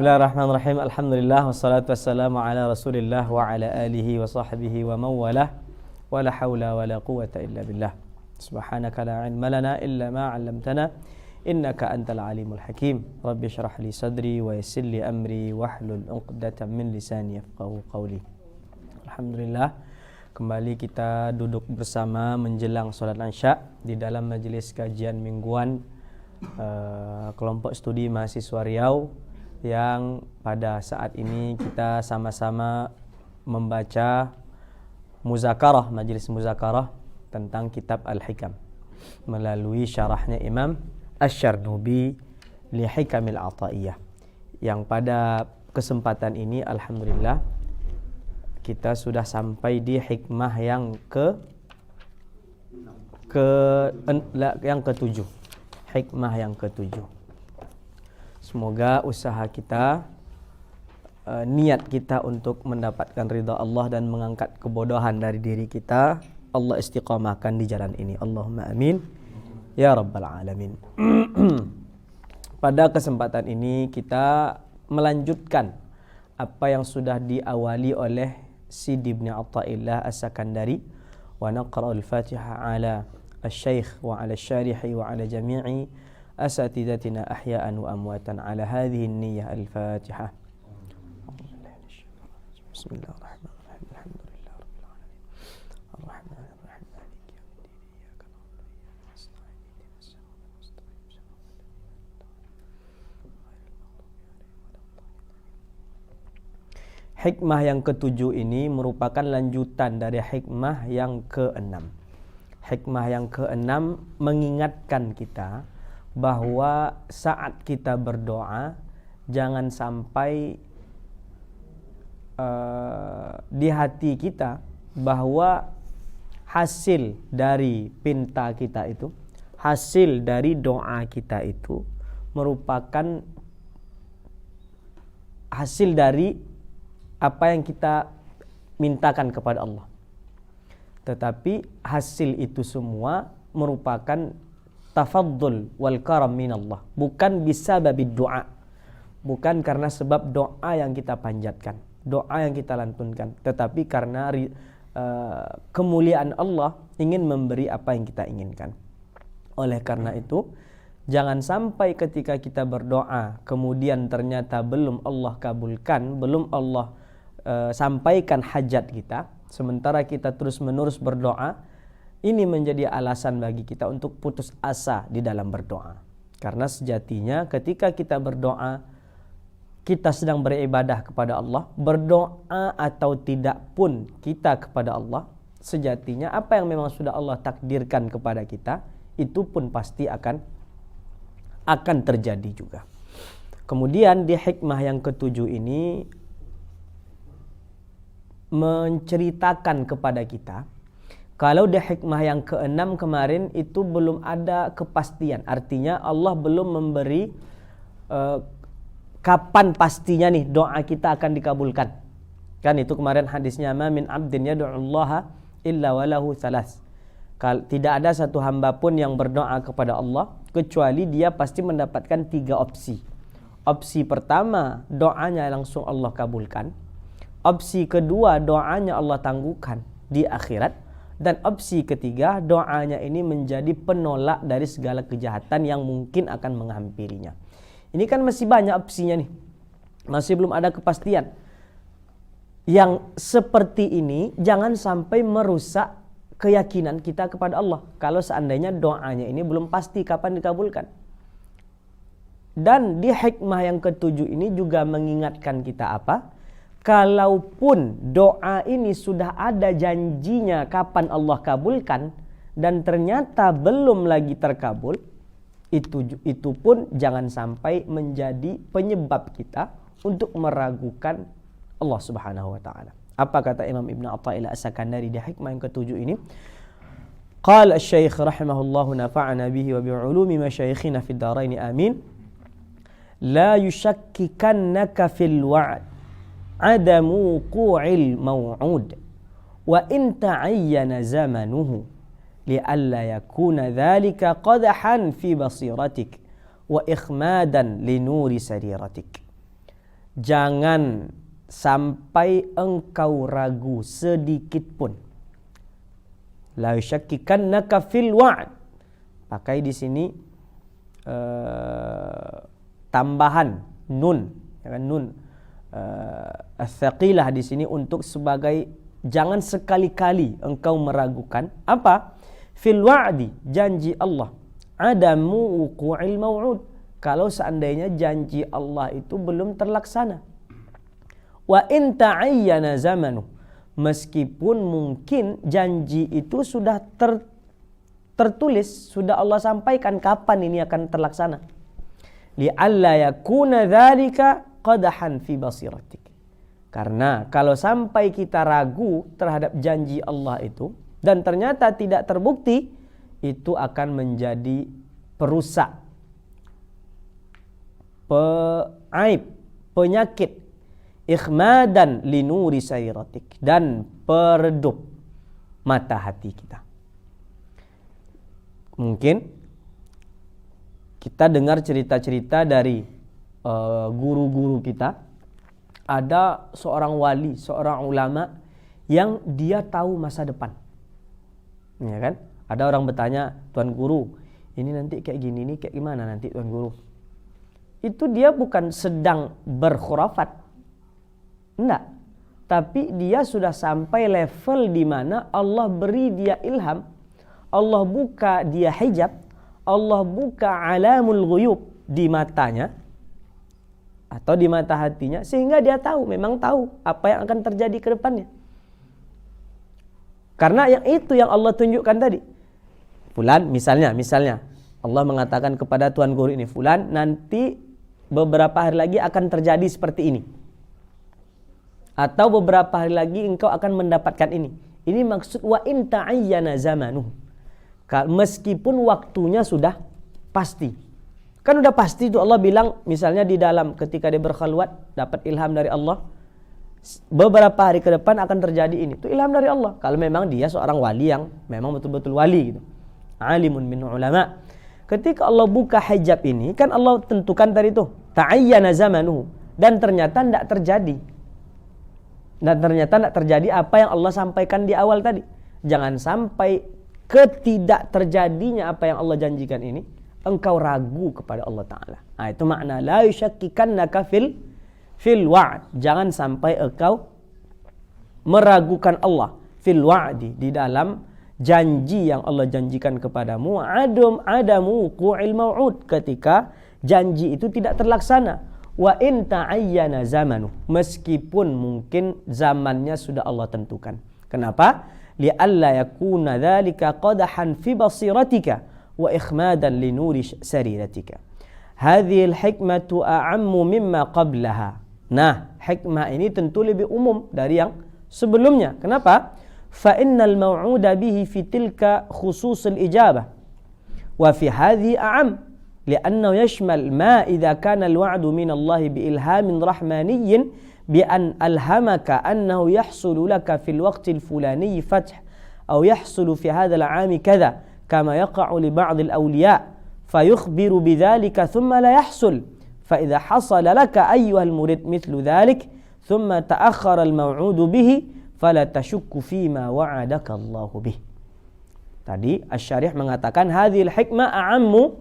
Bismillahirrahmanirrahim. Alhamdulillah wassalatu wassalamu ala Rasulillah wa ala alihi wa sahbihi wa mawalah. Wa la haula wa la quwwata illa billah. Subhanaka la ilma lana illa ma 'allamtana innaka antal alimul hakim. Rabbi shrah li sadri wa yassir li amri wahlul 'uqdatam min lisani yafqahu qawli. Alhamdulillah, kembali kita duduk bersama menjelang salat Isya di dalam majelis kajian mingguan kelompok studi mahasiswa Riau, yang pada saat ini kita sama-sama membaca muzakarah, majelis muzakarah tentang kitab Al-Hikam melalui syarahnya Imam Asy-Syarnubi li Hikamil Athaiyah, yang pada kesempatan ini alhamdulillah kita sudah sampai di hikmah yang ketujuh. Hikmah yang ketujuh. Semoga usaha kita, niat kita untuk mendapatkan ridha Allah dan mengangkat kebodohan dari diri kita, Allah istiqamahkan di jalan ini. Allahumma amin ya rabbal alamin. Pada kesempatan ini kita melanjutkan apa yang sudah diawali oleh Sidi Ibn Athaillah As-Sakandari, wa naqra'ul Fatihah ala الشيخ وعلى الشارح وعلى جميع أساتذتنا أحياء وأمواتا على هذه النية. الفاتحة. بسم الله الرحمن الرحيم. الحمد لله رب العالمين الرحمن الرحيم مالك يوم الدين إياك نعبد وإياك نستعين اهدنا الصراط المستقيم صراط الذين أنعمت عليهم غير المغضوب عليهم ولا الضالين. Hikmah yang ketujuh ini merupakan lanjutan dari hikmah yang keenam. Hikmah yang keenam mengingatkan kita bahwa saat kita berdoa jangan sampai di hati kita bahwa hasil dari pinta kita itu, hasil dari doa kita itu merupakan hasil dari apa yang kita mintakan kepada Allah. Tetapi hasil itu semua merupakan tafaddul wal karam minallah, bukan bisababid doa, bukan karena sebab doa yang kita panjatkan, doa yang kita lantunkan, tetapi karena kemuliaan Allah ingin memberi apa yang kita inginkan. Oleh karena itu, jangan sampai ketika kita berdoa kemudian ternyata belum Allah kabulkan, belum Allah sampaikan hajat kita, sementara kita terus-menerus berdoa, ini menjadi alasan bagi kita untuk putus asa di dalam berdoa. Karena sejatinya ketika kita berdoa, kita sedang beribadah kepada Allah, berdoa atau tidak pun kita kepada Allah, sejatinya apa yang memang sudah Allah takdirkan kepada kita, itu pun pasti akan terjadi juga. Kemudian di hikmah yang ketujuh ini menceritakan kepada kita, kalau di hikmah yang keenam kemarin itu belum ada kepastian, artinya Allah belum memberi kapan pastinya nih doa kita akan dikabulkan. Kan itu kemarin hadisnya, ma min abdin yad'ullaha illa walahu thalas. Tidak ada satu hamba pun yang berdoa kepada Allah kecuali dia pasti mendapatkan 3 opsi. Opsi pertama, doanya langsung Allah kabulkan. Opsi kedua, doanya Allah tangguhkan di akhirat. Dan opsi ketiga, doanya ini menjadi penolak dari segala kejahatan yang mungkin akan menghampirinya. Ini kan masih banyak opsinya nih, masih belum ada kepastian. Yang seperti ini jangan sampai merusak keyakinan kita kepada Allah, kalau seandainya doanya ini belum pasti kapan dikabulkan. Dan di hikmah yang ketujuh ini juga mengingatkan kita apa? Kalaupun doa ini sudah ada janjinya kapan Allah kabulkan dan ternyata belum lagi terkabul, itu pun jangan sampai menjadi penyebab kita untuk meragukan Allah Subhanahu wa taala. Apa kata Imam Ibn Athaillah As-Sakandari di hikmah yang ketujuh ini? Qala asy-syekh rahimahullahu nafa'ana bihi wa bi'ulumi masyayikhina fid dharain amin. La yushakkikannaka fil wa'd adamu wuqu'il maw'ud wa in ta'ayyana zamanuhu li'alla yakuna dhalika qadhan fi basiratik wa ikhmadan li nuri sariratik. jangan sampai engkau ragu sedikit pun. La yushakkikannaka fil wa'd. Pakai di sini tambahan nun, ya kan, nun ats-tsaqilah di sini untuk sebagai jangan sekali-kali engkau meragukan apa? Fil wa'di, janji Allah. Adamu wuqu'il maw'ud, kalau seandainya janji Allah itu belum terlaksana. Wa in ta'ayyana zamanu, meskipun mungkin janji itu sudah tertulis, sudah Allah sampaikan kapan ini akan terlaksana. Li'alla yakuna dzalika qadahan fi basiratik. Karena kalau sampai kita ragu terhadap janji Allah itu dan ternyata tidak terbukti, itu akan menjadi perusak, aib, penyakit, ikhmadan linuri sairatik, dan peredup mata hati kita. Mungkin kita dengar cerita-cerita dari guru-guru kita. Ada seorang wali, seorang ulama yang dia tahu masa depan, ya kan? Ada orang bertanya, Tuan Guru, ini nanti kayak gini, ini kayak gimana nanti Tuan Guru? Itu dia bukan sedang berkhurafat, enggak, tapi dia sudah sampai level di mana Allah beri dia ilham, Allah buka dia hijab, Allah buka alamul ghuyub di matanya atau di mata hatinya, sehingga dia tahu, memang tahu apa yang akan terjadi ke depannya. Karena yang itu yang Allah tunjukkan tadi. Fulan, misalnya Allah mengatakan kepada Tuan Guru ini, Fulan, nanti beberapa hari lagi akan terjadi seperti ini. Atau beberapa hari lagi engkau akan mendapatkan ini. Ini maksud wa in ta'ayyana zamanuh. Meskipun waktunya sudah pasti. Kan udah pasti itu Allah bilang, misalnya di dalam ketika dia berkhalwat dapat ilham dari Allah, beberapa hari ke depan akan terjadi ini. Itu ilham dari Allah. Kalau memang dia seorang wali yang memang betul-betul wali gitu. Alimun min ulama. Ketika Allah buka hijab ini, kan Allah tentukan tadi itu ta'ayyana zamanuhu, dan ternyata tidak terjadi. Dan ternyata tidak terjadi apa yang Allah sampaikan di awal tadi. Jangan sampai ketidak terjadinya apa yang Allah janjikan ini engkau ragu kepada Allah Ta'ala. Nah, itu makna la yushakkikannaka fil wa'd. Jangan sampai engkau meragukan Allah fil wa'di, di dalam janji yang Allah janjikan kepadamu. Adamu qu'il maw'ud, ketika janji itu tidak terlaksana. Wa in ta'ayyana zamanu, meskipun mungkin zamannya sudah Allah tentukan. Kenapa? Li'alla yakuna dzalika qadahan fi basiratika wa ikhmadan li nuri sariratika. Hadhil hikmatu a'ammu mimma qablaha. Nah, hikmah ini tentu lebih umum dari yang sebelumnya. Kenapa? Fa innal maw'uda bihi fi tilka khususul ijabah wa fi hadhi a'am li'annahu yashmal ma idza kana al-wa'du min Allah bi ilhamin rahmaniyyin bi an alhamaka annahu yahsulu laka fil waqti al-fulani fath aw yahsulu fi hadha al-'ami kadha kama yaqa'u li ba'd al-awliya fayukhbiru bidzalika thumma la yahsul fa idza hasala laka ayyuha al-murid mithlu dhalik thumma ta'akhkhara al-maw'udu bihi fala tashukku fima wa'adaka Allahu bih. Tadi Asy-Syarih mengatakan hadhil hikmah a'ammu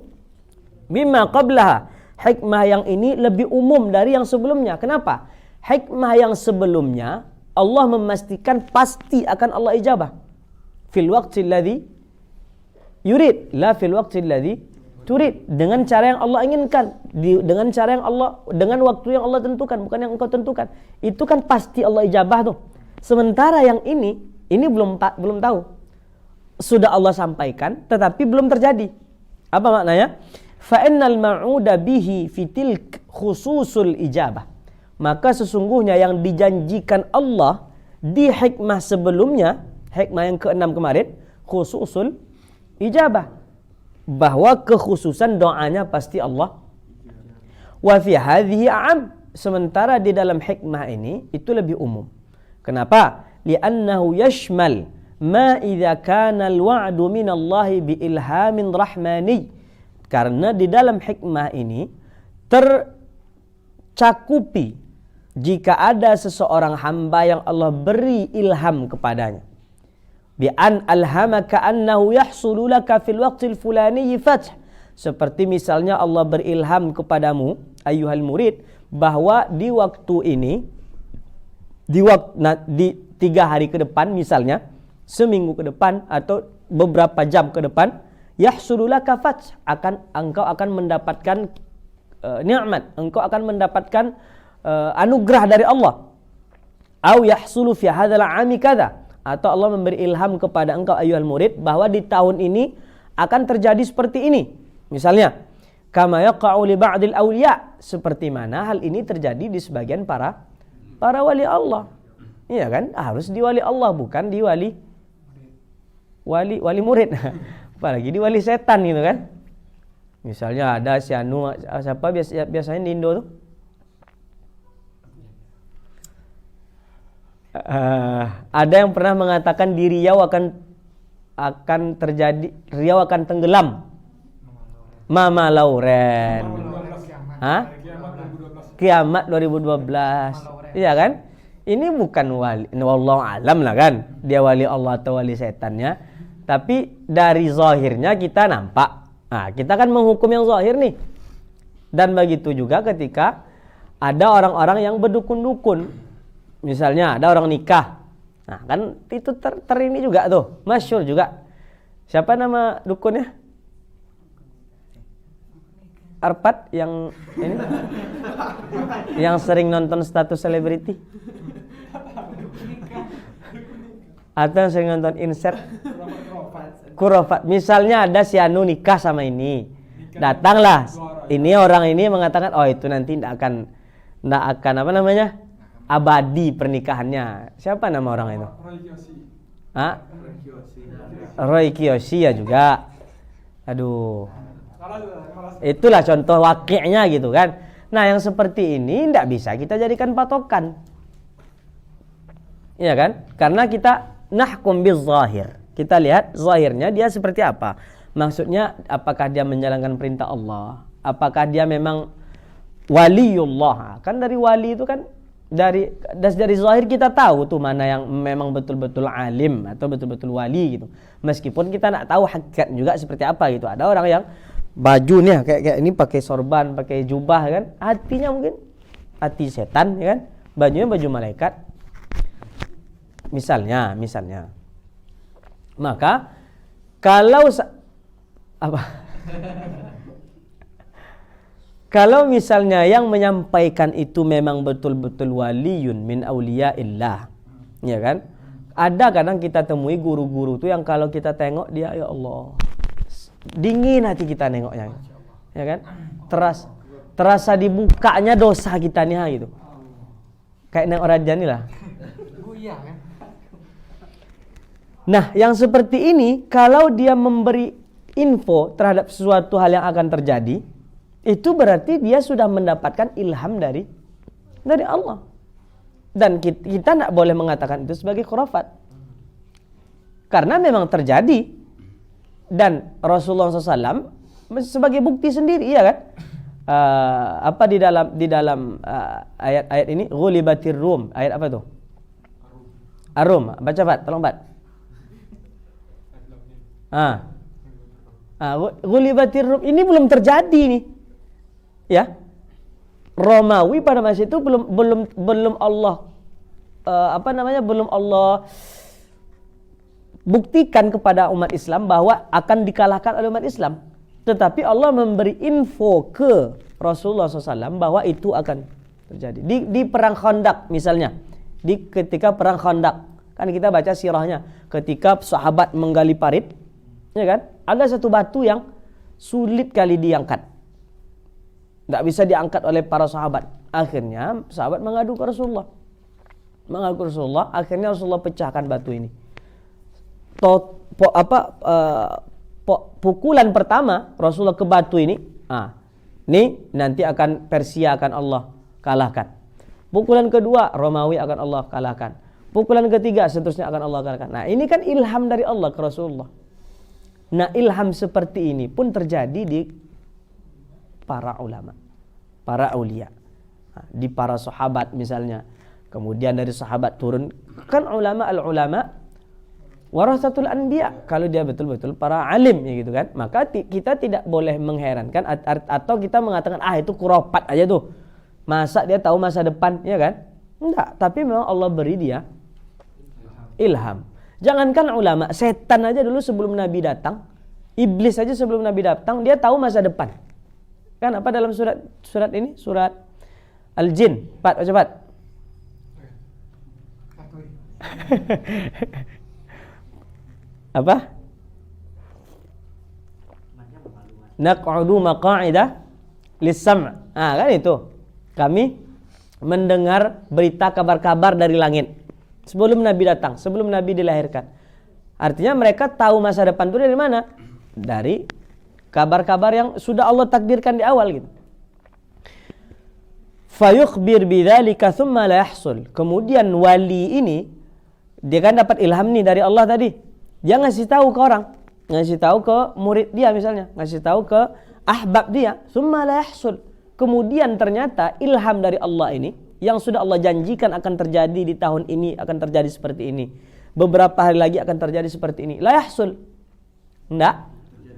mimma qablaha. Hikmah yang ini lebih umum dari yang sebelumnya. Kenapa? Hikmah yang sebelumnya Allah memastikan pasti akan Allah ijabah fil waqti alladhi yurid, la fil waqti alladhi turid, dengan cara yang Allah inginkan, dengan cara yang Allah, dengan waktu yang Allah tentukan, bukan yang engkau tentukan. Itu kan pasti Allah ijabah tuh. Sementara yang ini belum tahu. Sudah Allah sampaikan tetapi belum terjadi. Apa maknanya? Fa innal ma'uda bihi fitil khususul ijabah. Maka sesungguhnya yang dijanjikan Allah di hikmah sebelumnya, hikmah yang ke-6 kemarin, khususul ijabah, bahwa kekhususan doanya pasti Allah. Wa fi hadhihi a'am, sementara di dalam hikmah ini itu lebih umum. Kenapa? Li'annahu yashmal ma idza kana al-wa'du min Allah bi ilhamin rahmani. Karena di dalam hikmah ini tercakupi jika ada seseorang hamba yang Allah beri ilham kepadanya, bi an alhamaka annahu yahsulu laka fil waqtil fulani fath, seperti misalnya Allah berilham kepadamu ayyuhal murid bahwa di waktu ini di 3 hari ke depan, misalnya seminggu ke depan atau beberapa jam ke depan, yahsulu laka fath, engkau akan mendapatkan nikmat, engkau akan mendapatkan anugerah dari Allah. Au yahsulu fi hadzal 'ami kadza, atau Allah memberi ilham kepada engkau ayyuhal murid bahwa di tahun ini akan terjadi seperti ini. Misalnya, kama yaqa'u li ba'dil awliya, seperti mana hal ini terjadi di sebagian para wali Allah. Iya kan? Harus di wali Allah, bukan di wali murid. Apalagi di wali setan gitu kan. Misalnya ada si Anu, siapa biasanya di Indo tuh? Ada yang pernah mengatakan di Riau akan terjadi, Riau akan tenggelam. Mama Lauren. Hah? Kiamat 2012. Iya kan? Ini bukan wali, wallahu alam lah kan. Dia wali Allah atau wali setannya. Tapi dari zahirnya kita nampak. Nah, kita kan menghukum yang zahir nih. Dan begitu juga ketika ada orang-orang yang berdukun-dukun. Misalnya ada orang nikah. Nah, kan itu ini juga tuh, masyhur juga. Siapa nama dukunnya? Arpat yang ini yang sering nonton status selebriti, atau yang sering nonton insert Kurofat. Misalnya ada si Anu nikah sama ini, datanglah ini orang ini mengatakan, oh itu nanti tidak akan apa namanya, abadi pernikahannya. Siapa nama orang itu? Roy Kiyoshi ya juga. Aduh, itulah contoh wakilnya gitu kan. Nah, yang seperti ini tidak bisa kita jadikan patokan, iya kan? Karena kita nahkum bil zahir, kita lihat zahirnya dia seperti apa. Maksudnya apakah dia menjalankan perintah Allah, apakah dia memang waliullah. Kan dari wali itu kan dari zahir kita tahu tuh mana yang memang betul-betul alim atau betul-betul wali gitu. Meskipun kita nak tahu hakikat juga seperti apa gitu. Ada orang yang bajunya kayak ini pakai sorban, pakai jubah kan, hatinya mungkin hati setan ya kan, bajunya baju malaikat. Misalnya. Maka kalau kalau misalnya yang menyampaikan itu memang betul-betul waliyun min auliyaillah, ya kan? Ada kadang kita temui guru-guru tuh yang kalau kita tengok dia, ya Allah, dingin hati kita nengoknya, ya kan? Terasa dibukanya dosa kita nih gitu. Kayak neng orang jani lah. Nah, yang seperti ini kalau dia memberi info terhadap sesuatu hal yang akan terjadi, itu berarti dia sudah mendapatkan ilham dari Allah. Dan kita tidak boleh mengatakan itu sebagai khurafat. Karena memang terjadi. Dan Rasulullah SAW sebagai bukti sendiri, ya kan? Apa di dalam ayat-ayat ini? Ghulibatir Rum. Ayat apa tuh? Ar-Rum. Baca Pak, tolong Pak. Ghulibatir Rum ini belum terjadi nih. Ya. Romawi pada masa itu belum Allah belum Allah buktikan kepada umat Islam bahwa akan dikalahkan oleh umat Islam. Tetapi Allah memberi info ke Rasulullah SAW bahwa itu akan terjadi. Di perang Khandaq misalnya, ketika perang Khandaq, kan kita baca sirahnya, ketika sahabat menggali parit, ya kan? Ada satu batu yang sulit kali diangkat. Tidak bisa diangkat oleh para sahabat. Akhirnya sahabat mengadu ke Rasulullah. Akhirnya Rasulullah pecahkan batu ini. Pukulan pertama Rasulullah ke batu ini, ini nanti akan Persia akan Allah kalahkan. Pukulan kedua Romawi akan Allah kalahkan. Pukulan ketiga seterusnya akan Allah kalahkan. Nah, ini kan ilham dari Allah ke Rasulullah. Nah, ilham seperti ini pun terjadi di para ulama, para aulia. Di para sahabat misalnya. Kemudian dari sahabat turun, kan al-ulama warasatul anbiya, kalau dia betul-betul para alim ya gitu kan. Maka kita tidak boleh mengherankan atau kita mengatakan itu kuropat aja tuh. Masa dia tahu masa depan, ya kan? Enggak, tapi memang Allah beri dia ilham. Jangankan ulama, setan aja dulu sebelum Nabi datang, iblis aja sebelum Nabi datang, dia tahu masa depan. Kan apa dalam surat ini? Surat Al-Jin. Baca cepat. Apa? Naq'udu maqa'ida lis-sam'. Kan itu. Kami mendengar berita kabar-kabar dari langit sebelum Nabi datang, sebelum Nabi dilahirkan. Artinya mereka tahu masa depan itu dari mana? Dari kabar-kabar yang sudah Allah takdirkan di awal gitu. Fayukhbir bidzalika tsumma la yahsul. Kemudian wali ini dia kan dapat ilham nih dari Allah tadi. Dia ngasih tahu ke orang, ngasih tahu ke murid dia misalnya, ngasih tahu ke ahbab dia, tsumma la yahsul. Kemudian ternyata ilham dari Allah ini yang sudah Allah janjikan akan terjadi di tahun ini, akan terjadi seperti ini. Beberapa hari lagi akan terjadi seperti ini. La yahsul. Enggak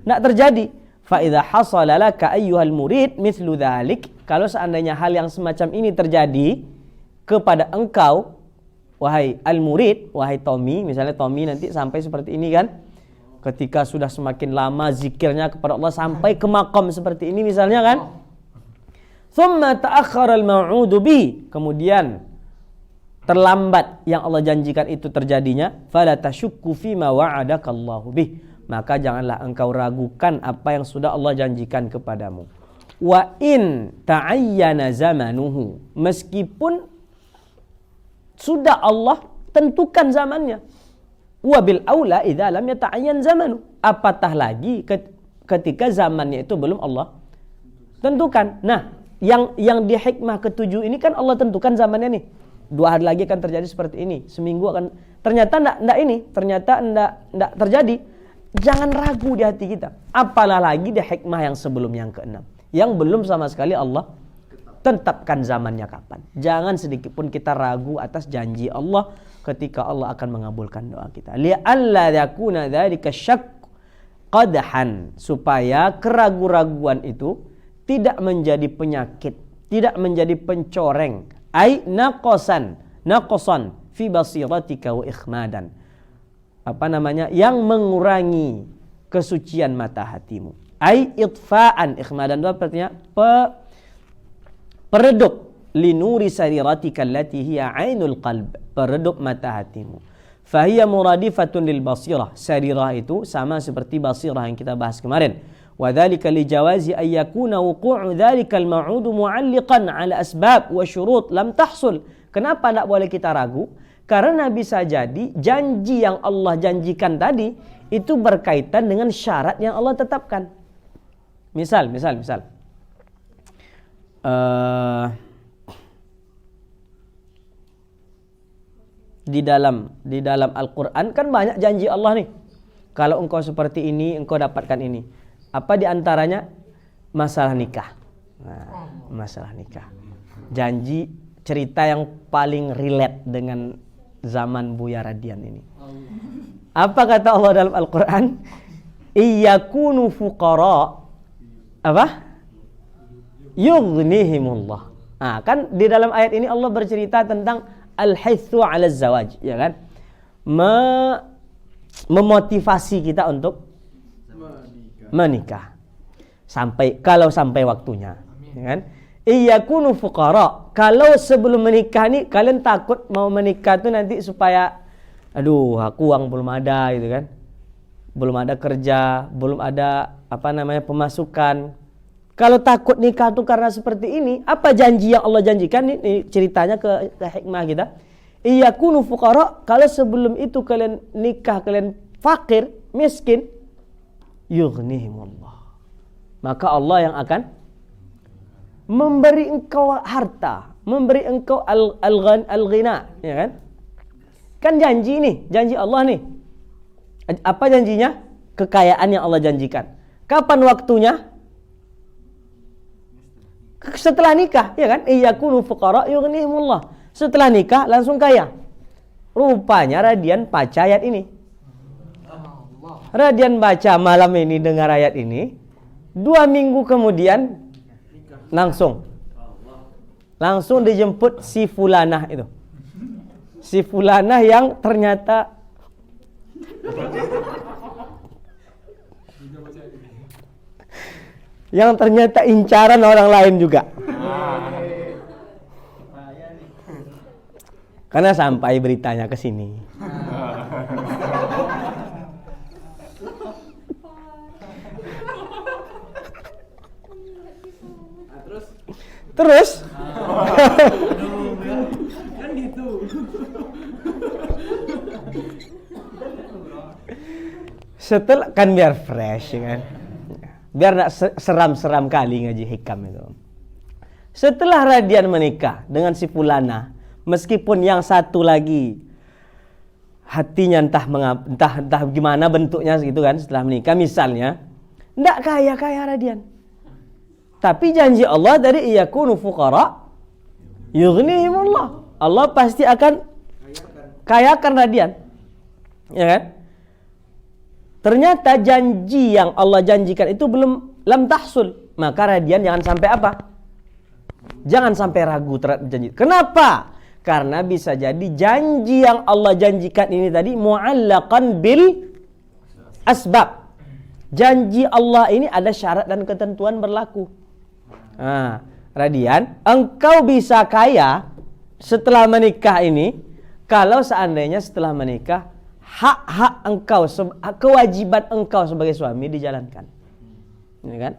terjadi. Fa idza hasala laka ayyuhal murid mithlu dzalik. Kalau seandainya hal yang semacam ini terjadi kepada engkau, wahai al-murid, wahai Tommy, misalnya Tommy nanti sampai seperti ini kan. Ketika sudah semakin lama zikirnya kepada Allah sampai ke maqam seperti ini misalnya kan. Thumma ta'akhkhara al-mau'udu bi. Kemudian terlambat yang Allah janjikan itu terjadinya, fala tashukku fima wa'adakallahu bih. Maka janganlah engkau ragukan apa yang sudah Allah janjikan kepadamu. Wa in ta'ayyana zamanuhu. Meskipun sudah Allah tentukan zamannya. Wa bil aula idza lam yata'ayyan zamanu. Apatah lagi ketika zamannya itu belum Allah tentukan. Nah, yang di hikmah ketujuh ini kan Allah tentukan zamannya nih. 2 hari lagi akan terjadi seperti ini. Seminggu akan, ternyata enggak terjadi. Jangan ragu di hati kita. Apalah lagi di hikmah yang sebelum yang ke-6, yang belum sama sekali Allah tetapkan zamannya kapan. Jangan sedikit pun kita ragu atas janji Allah ketika Allah akan mengabulkan doa kita. Li'alla yakuna dzalika syak qadhan, supaya keraguan-raguan itu tidak menjadi penyakit, tidak menjadi pencoreng, ai naqasan fi basiratika wa ikhmadan. Yang mengurangi kesucian mata hatimu. Ai itfa'an, ikhmadan itu artinya peredup linuri sariratika allati hiya ainul qalb, peredup mata hatimu. Fahiya muradifatun lil basirah. Sarirah itu sama seperti basirah yang kita bahas kemarin. وذلك لجواز أن يكون وقوع ذلك الموعود معلقا على أسباب وشروط لم تحصل. Kenapa tidak boleh kita ragu? Karena bisa jadi janji yang Allah janjikan tadi itu berkaitan dengan syarat yang Allah tetapkan. Misal di dalam Al-Quran kan banyak janji Allah nih. Kalau engkau seperti ini, engkau dapatkan ini. Apa diantaranya? Masalah nikah. Nah, masalah nikah. Janji cerita yang paling relate dengan zaman Buya Radian ini. Apa kata Allah dalam Al-Quran? Iyakunu fuqara. Apa? Yughnihimullah. Nah, kan di dalam ayat ini Allah bercerita tentang al-hithu 'ala zawaj, ya kan? Memotivasi kita untuk menikah kalau sampai waktunya. Ya kan? Iyakunu fuqara. Kalau sebelum menikah nih kalian takut mau menikah tuh nanti supaya aku uang belum ada gitu kan. Belum ada kerja, belum ada pemasukan. Kalau takut nikah tuh karena seperti ini, apa janji yang Allah janjikan ini ceritanya ke hikmah kita. Iyakunu fuqara, kalau sebelum itu kalian nikah kalian fakir, miskin, yughnihimullah. Maka Allah yang akan memberi engkau harta, memberi engkau al-ghina, ya kan? Kan janji nih, janji Allah nih. Apa janjinya? Kekayaan yang Allah janjikan. Kapan waktunya? Setelah nikah, ya kan? Iyakunu fuqara yughnihimullah. Setelah nikah langsung kaya. Rupanya Radian baca ayat ini. Radian baca malam ini dengar ayat ini. 2 minggu kemudian langsung dijemput si fulanah itu. Si fulanah yang ternyata incaran orang lain juga. Karena sampai beritanya ke sini. Terus kan gitu. Setelah kan biar fresh kan. Biar enggak seram-seram kali ngaji hikam itu. Setelah Radian menikah dengan si Fulana, meskipun yang satu lagi hatinya entah gimana bentuknya gitu kan setelah menikah misalnya, enggak kaya Radian. Tapi janji Allah dari iyakunu fuqara yughnihimullah. Allah pasti akan kayakan Radian. Ya kan? Ternyata janji yang Allah janjikan itu belum lam tahsul. Maka Radian jangan sampai apa? Jangan sampai ragu terhadap janji. Kenapa? Karena bisa jadi janji yang Allah janjikan ini tadi mu'allaqan bil asbab. Janji Allah ini ada syarat dan ketentuan berlaku. Nah, Radian, engkau bisa kaya setelah menikah ini kalau seandainya setelah menikah hak-hak engkau, kewajiban engkau sebagai suami dijalankan. Ya kan?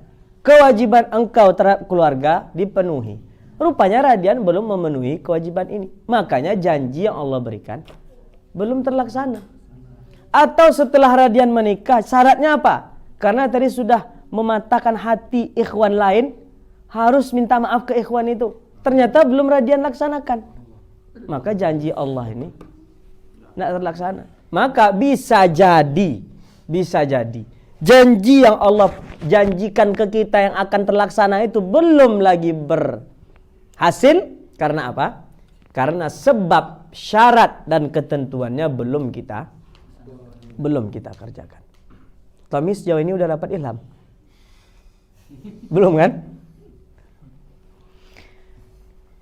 Kewajiban engkau terhadap keluarga dipenuhi. Rupanya Radian belum memenuhi kewajiban ini. Makanya janji yang Allah berikan belum terlaksana. Atau setelah Radian menikah, syaratnya apa? Karena tadi sudah mematahkan hati ikhwan lain, harus minta maaf ke ikhwan itu. Ternyata belum Radian laksanakan. Maka janji Allah ini tidak terlaksana. Maka bisa jadi janji yang Allah janjikan ke kita yang akan terlaksana itu belum lagi berhasil. Karena apa? Karena sebab syarat dan ketentuannya belum kita kerjakan. Tommy sejauh ini udah dapat ilham? Belum kan?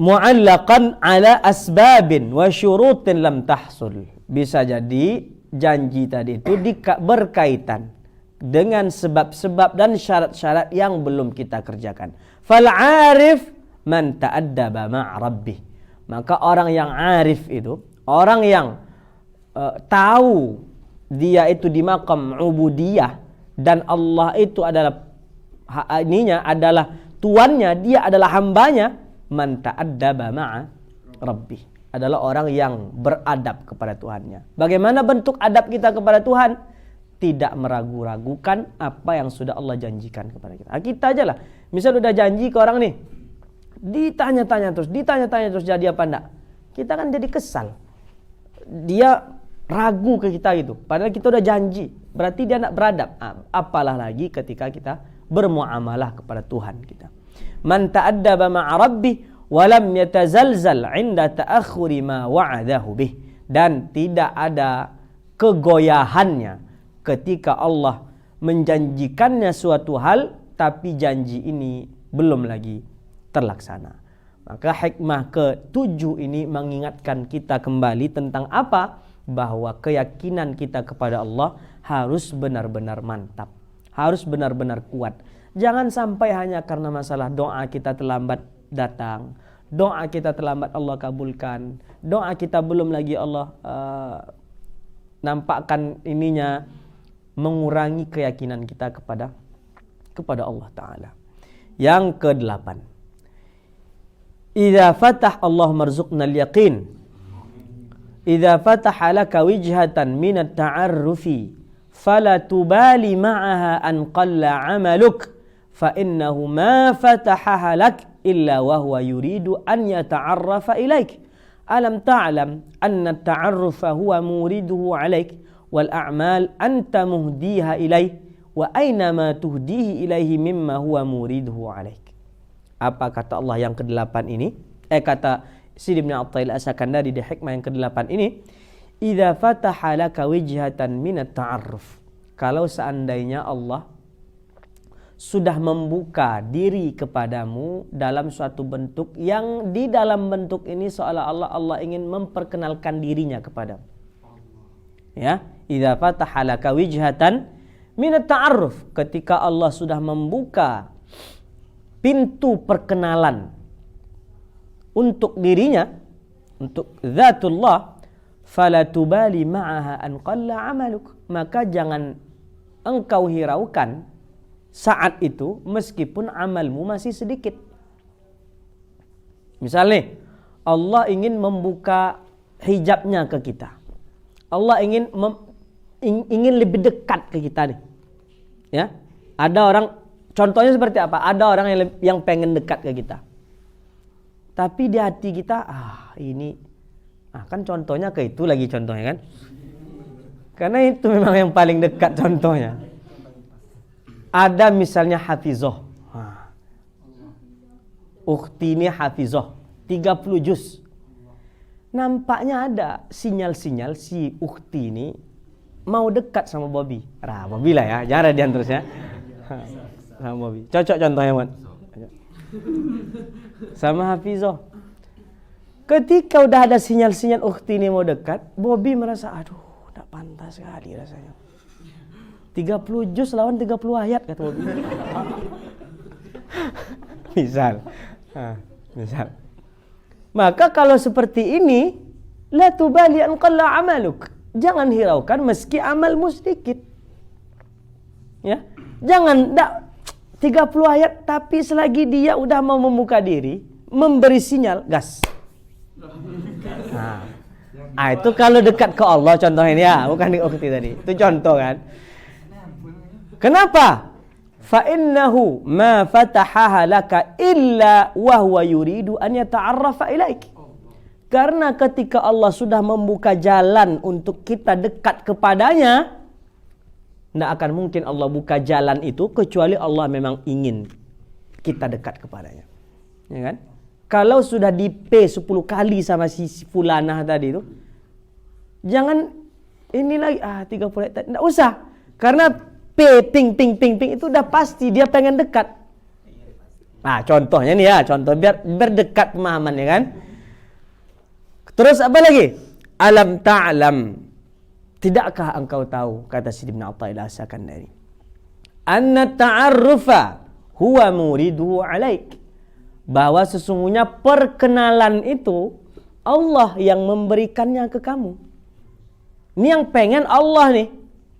Mu'allaqan ala asbabin wa syurutin lam tahsul. Bisa jadi janji tadi itu berkaitan dengan sebab-sebab dan syarat-syarat yang belum kita kerjakan. Fal 'arif man ta'addaba ma'a rabbih. Maka orang yang arif itu, orang yang tahu dia itu di maqam ubudiyah dan Allah itu adalah tuannya, dia adalah hambanya. Man ta'addaba ma'a rabbih adalah orang yang beradab kepada Tuhannya. Bagaimana bentuk adab kita kepada Tuhan? Tidak meragu-ragukan apa yang sudah Allah janjikan kepada kita. Kita aja lah. Misal udah janji ke orang nih, ditanya-tanya terus jadi apa enggak? Kita kan jadi kesal. Dia ragu ke kita gitu. Padahal kita udah janji. Berarti dia enggak beradab. Apalah lagi ketika kita bermuamalah kepada Tuhan kita. Man ta'addaba ma'a rabbih wa lam yatazalzal 'inda ta'akhuri ma wa'adahu bih. Dan tidak ada kegoyahannya ketika Allah menjanjikannya suatu hal tapi janji ini belum lagi terlaksana. Maka hikmah ke-7 ini mengingatkan kita kembali tentang apa? Bahwa keyakinan kita kepada Allah harus benar-benar mantap, harus benar-benar kuat. Jangan sampai hanya karena masalah doa kita terlambat datang, doa kita terlambat Allah kabulkan, doa kita belum lagi Allah nampakkan ininya, mengurangi keyakinan kita kepada Allah Ta'ala. Yang ke-8, idza fatah Allah marzuqna al-yaqin, idza fataha laka wijhatan min at-ta'arrufi fala tubali ma'aha an qalla 'amaluk fa innahu ma fatahaha lak illa wa huwa yuridu an yata'arrafa ilaik. Alam ta'lam anna at-ta'arrufa huwa muriduhu 'alaik wal a'mal anta muhdiha ilaih wa aina ma tuhdihi ilaihi mimma huwa muriduhu 'alaik. Apa kata Allah yang ke-8 ini? Kata Sidi bin Athaillah As-Sakandari di hikmah yang ke-8 ini, idza fataha laka wijhatan minat ta'arruf. Kalau seandainya Allah sudah membuka diri kepadamu dalam suatu bentuk yang di dalam bentuk ini seolah-olah Allah ingin memperkenalkan dirinya kepadamu. Ya, idza fataha laka wijhatan minat ta'arruf, ketika Allah sudah membuka pintu perkenalan untuk dirinya, untuk zatullah, fala tubali ma'aha an qalla amaluk, maka jangan engkau hiraukan saat itu meskipun amalmu masih sedikit. Misalnya Allah ingin membuka hijabnya ke kita, Allah ingin lebih dekat ke kita nih. Ya, ada orang, contohnya seperti apa? Ada orang yang pengen dekat ke kita, tapi di hati kita kan contohnya ke itu lagi contohnya kan, karena itu memang yang paling dekat contohnya. Ada misalnya hafizah, ukhti ini hafizah 30 juz. Nampaknya ada sinyal-sinyal si ukhti ini mau dekat sama Bobby. Bobby lah ya, jangan Radian terus ya. Sama Bobby. Cocok contohnya, Wan. Sama hafizah. Ketika udah ada sinyal-sinyal ukhti ini mau dekat, Bobby merasa, aduh, tak pantas sekali rasanya. 30 juz lawan 30 ayat kata Bobby. Misal. Maka kalau seperti ini, la tubali an qalla amaluk. Jangan hiraukan meski amalmu sedikit. Ya. Jangan 30 ayat tapi selagi dia udah mau membuka diri, memberi sinyal, gas. Itu kalau dekat ke Allah contohnya ini ya, bukan di ukhti tadi. Itu contoh kan. Kenapa? Fa innahu ma fatahaha laka illa wa huwa yuridu an yata'arrafa ilaik. Karena ketika Allah sudah membuka jalan untuk kita dekat kepadanya, tidak akan mungkin Allah buka jalan itu kecuali Allah memang ingin kita dekat kepadanya. Ya kan? Kalau sudah di P 10 kali sama si fulanah tadi itu, jangan ini lagi 30 tidak usah. Karena ping itu udah pasti dia pengen dekat. Contohnya nih ya, contoh biar berdekat pemahaman ya kan. Terus apa lagi? Alam ta'lam, tidakkah engkau tahu, kata Sidi bin Athaillah As-Sakandari, anna ta'arrufa huwa muriduhu alaik, bahwa sesungguhnya perkenalan itu Allah yang memberikannya ke kamu. Ini yang pengen Allah nih,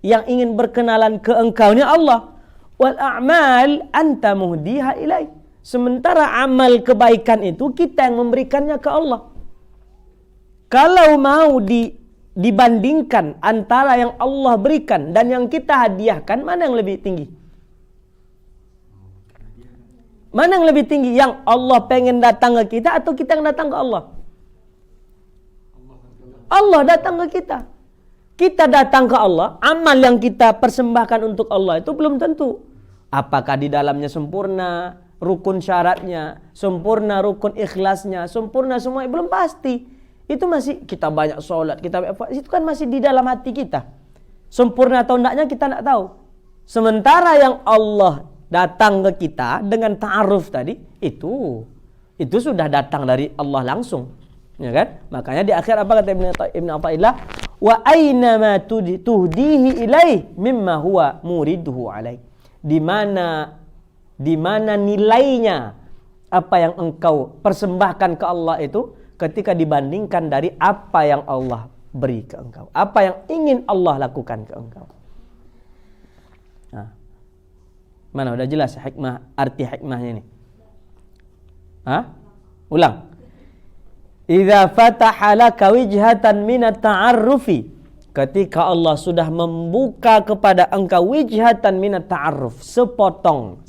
yang ingin berkenalan ke engkau ni Allah. Wal a'mal anta muhdiha ilai. Sementara amal kebaikan itu kita yang memberikannya ke Allah. Kalau mau dibandingkan antara yang Allah berikan dan yang kita hadiahkan, mana yang lebih tinggi? Mana yang lebih tinggi? Yang Allah pengen datang ke kita atau kita yang datang ke Allah? Allah datang ke kita. Kita datang ke Allah, amal yang kita persembahkan untuk Allah itu belum tentu. Apakah di dalamnya sempurna rukun syaratnya, sempurna rukun ikhlasnya, sempurna semua, belum pasti. Itu masih kita banyak sholat, itu kan masih di dalam hati kita. Sempurna atau enggaknya kita tidak tahu. Sementara yang Allah datang ke kita dengan ta'aruf tadi, itu sudah datang dari Allah langsung. Ya kan? Makanya di akhir apa kata Ibn Athaillah? Wa aina ma tuhdihi ilaih mimma huwa muriduhu alaih. Di mana nilainya apa yang engkau persembahkan ke Allah itu ketika dibandingkan dari apa yang Allah beri ke engkau, apa yang ingin Allah lakukan ke engkau. Mana udah jelas hikmah, arti hikmahnya ini? Ulang. Idza fataha laka wijhatan minat ta'arrufi, ketika Allah sudah membuka kepada engkau wijhatan minat ta'arruf, sepotong,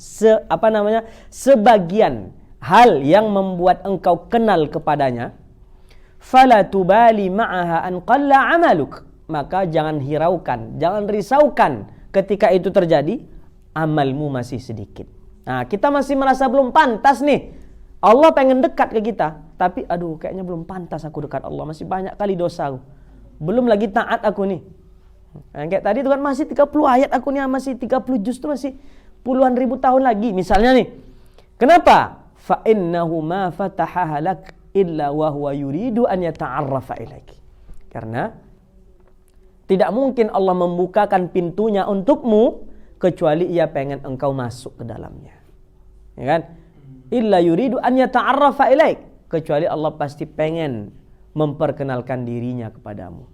sebagian hal yang membuat engkau kenal kepadanya, fala tubali ma'aha an qalla amaluk, maka jangan hiraukan, jangan risaukan ketika itu terjadi, amalmu masih sedikit. Kita masih merasa belum pantas nih Allah pengen dekat ke kita, tapi aduh kayaknya belum pantas aku dekat Allah, masih banyak kali dosa aku. Belum lagi taat aku nih. Kayak tadi itu kan masih 30 ayat aku nih, masih 30 juz tuh masih puluhan ribu tahun lagi misalnya nih. Kenapa? Fa innahu ma fatahaha lak illa wa huwa yuridu an yata'arrafa ilaiki. Karena tidak mungkin Allah membukakan pintunya untukmu kecuali ia pengen engkau masuk ke dalamnya. Ya kan? Illa yuridu an yata'arrafa ilaik. Kecuali Allah pasti pengen memperkenalkan dirinya kepadamu.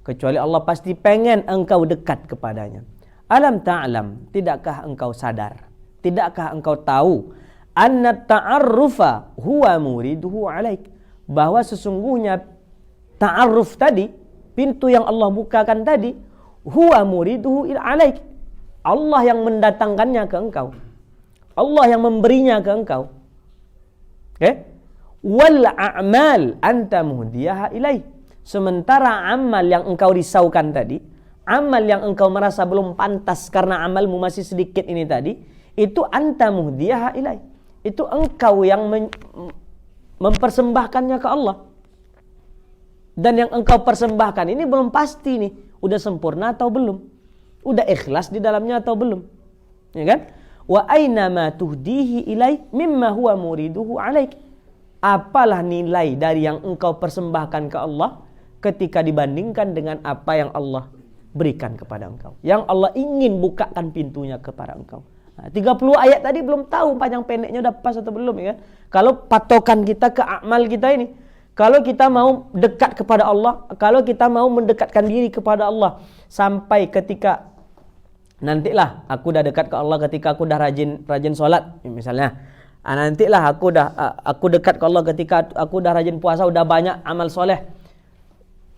Kecuali Allah pasti pengen engkau dekat kepadanya. Alam ta'lam, tidakkah engkau sadar? Tidakkah engkau tahu anna ta'arrufa huwa muriduhu alaik, bahwa sesungguhnya ta'arruf tadi, pintu yang Allah bukakan tadi, huwa muriduhu alaik, Allah yang mendatangkannya ke engkau, Allah yang memberinya ke engkau. Wal a'mal anta muhdiyaha ilaih, sementara amal yang engkau risaukan tadi, amal yang engkau merasa belum pantas karena amalmu masih sedikit ini tadi, itu anta muhdiyaha ilaih, itu engkau yang mempersembahkannya ke Allah. Dan yang engkau persembahkan ini belum pasti nih, udah sempurna atau belum, udah ikhlas di dalamnya atau belum, ya kan? Wa aina ma tuhdihi ilai mimma huwa muriduhu alaik, apalah nilai dari yang engkau persembahkan ke Allah ketika dibandingkan dengan apa yang Allah berikan kepada engkau, yang Allah ingin bukakan pintunya kepada engkau. 30 ayat tadi belum tahu panjang pendeknya udah pas atau belum, ya kan? Kalau patokan kita ke amal kita ini, kalau kita mau dekat kepada Allah, kalau kita mau mendekatkan diri kepada Allah sampai ketika nantilah aku udah dekat ke Allah ketika aku udah rajin sholat misalnya. Nantilah aku dekat ke Allah ketika aku udah rajin puasa, udah banyak amal soleh.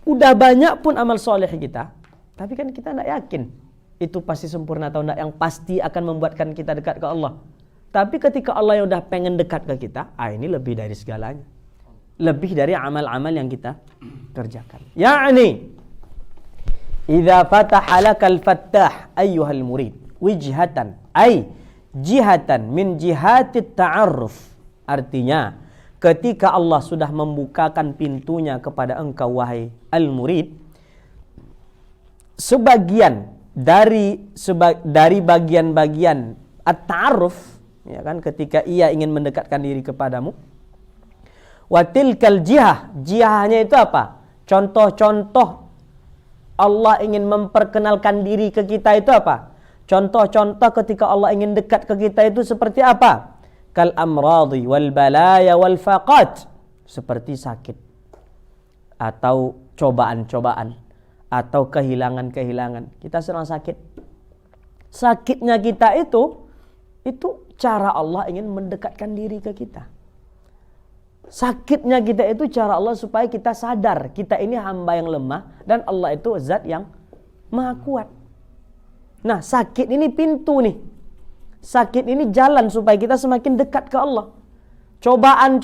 Udah banyak pun amal soleh kita, tapi kan kita tidak yakin itu pasti sempurna atau enggak, yang pasti akan membuatkan kita dekat ke Allah. Tapi ketika Allah yang udah pengen dekat ke kita, ini lebih dari segalanya, lebih dari amal-amal yang kita kerjakan. Ya'ni idza fataha lakal fattah ayyuhal murid wijhatan ay jihatan min jihatit ta'arruf, artinya ketika Allah sudah membukakan pintunya kepada engkau wahai al-murid, sebagian dari bagian-bagian at-ta'arruf, ya kan, ketika ia ingin mendekatkan diri kepadamu. Wa tilkal jihahnya itu apa? Contoh-contoh Allah ingin memperkenalkan diri ke kita itu apa? Contoh-contoh ketika Allah ingin dekat ke kita itu seperti apa? Kal amradi wal balaya wal faqat, seperti sakit atau cobaan-cobaan atau kehilangan-kehilangan. Kita sedang sakit. Sakitnya kita itu cara Allah ingin mendekatkan diri ke kita. Sakitnya kita itu cara Allah supaya kita sadar kita ini hamba yang lemah dan Allah itu zat yang maha kuat. Nah, sakit ini pintu nih. Sakit ini jalan supaya kita semakin dekat ke Allah. Cobaan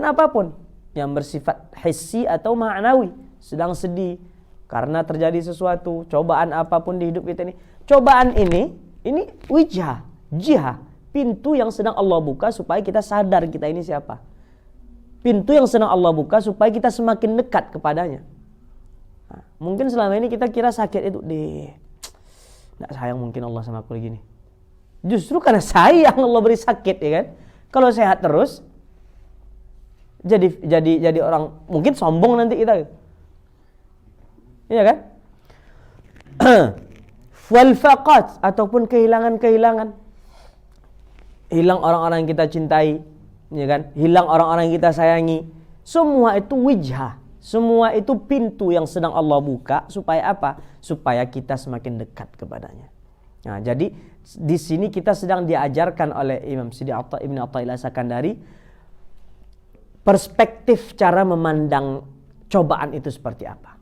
apapun yang bersifat hissi atau ma'nawi, sedang sedih karena terjadi sesuatu, cobaan apapun di hidup kita ini. Cobaan ini jihah, pintu yang sedang Allah buka supaya kita sadar kita ini siapa. Pintu yang sedang Allah buka supaya kita semakin dekat kepadanya. Nah, mungkin selama ini kita kira sakit itu nggak sayang mungkin Allah sama aku lagi nih. Justru karena sayang Allah beri sakit, ya kan. Kalau sehat terus jadi orang mungkin sombong nanti kita. Iya kan? Wal faqat, ataupun kehilangan-kehilangan. Hilang orang-orang yang kita cintai, ya kan? Hilang orang-orang yang kita sayangi. Semua itu wijhah. Semua itu pintu yang sedang Allah buka supaya apa? Supaya kita semakin dekat kepadanya. Nah, jadi di sini kita sedang diajarkan oleh Imam Sidi Ibn Athaillah Sakandari perspektif cara memandang cobaan itu seperti apa.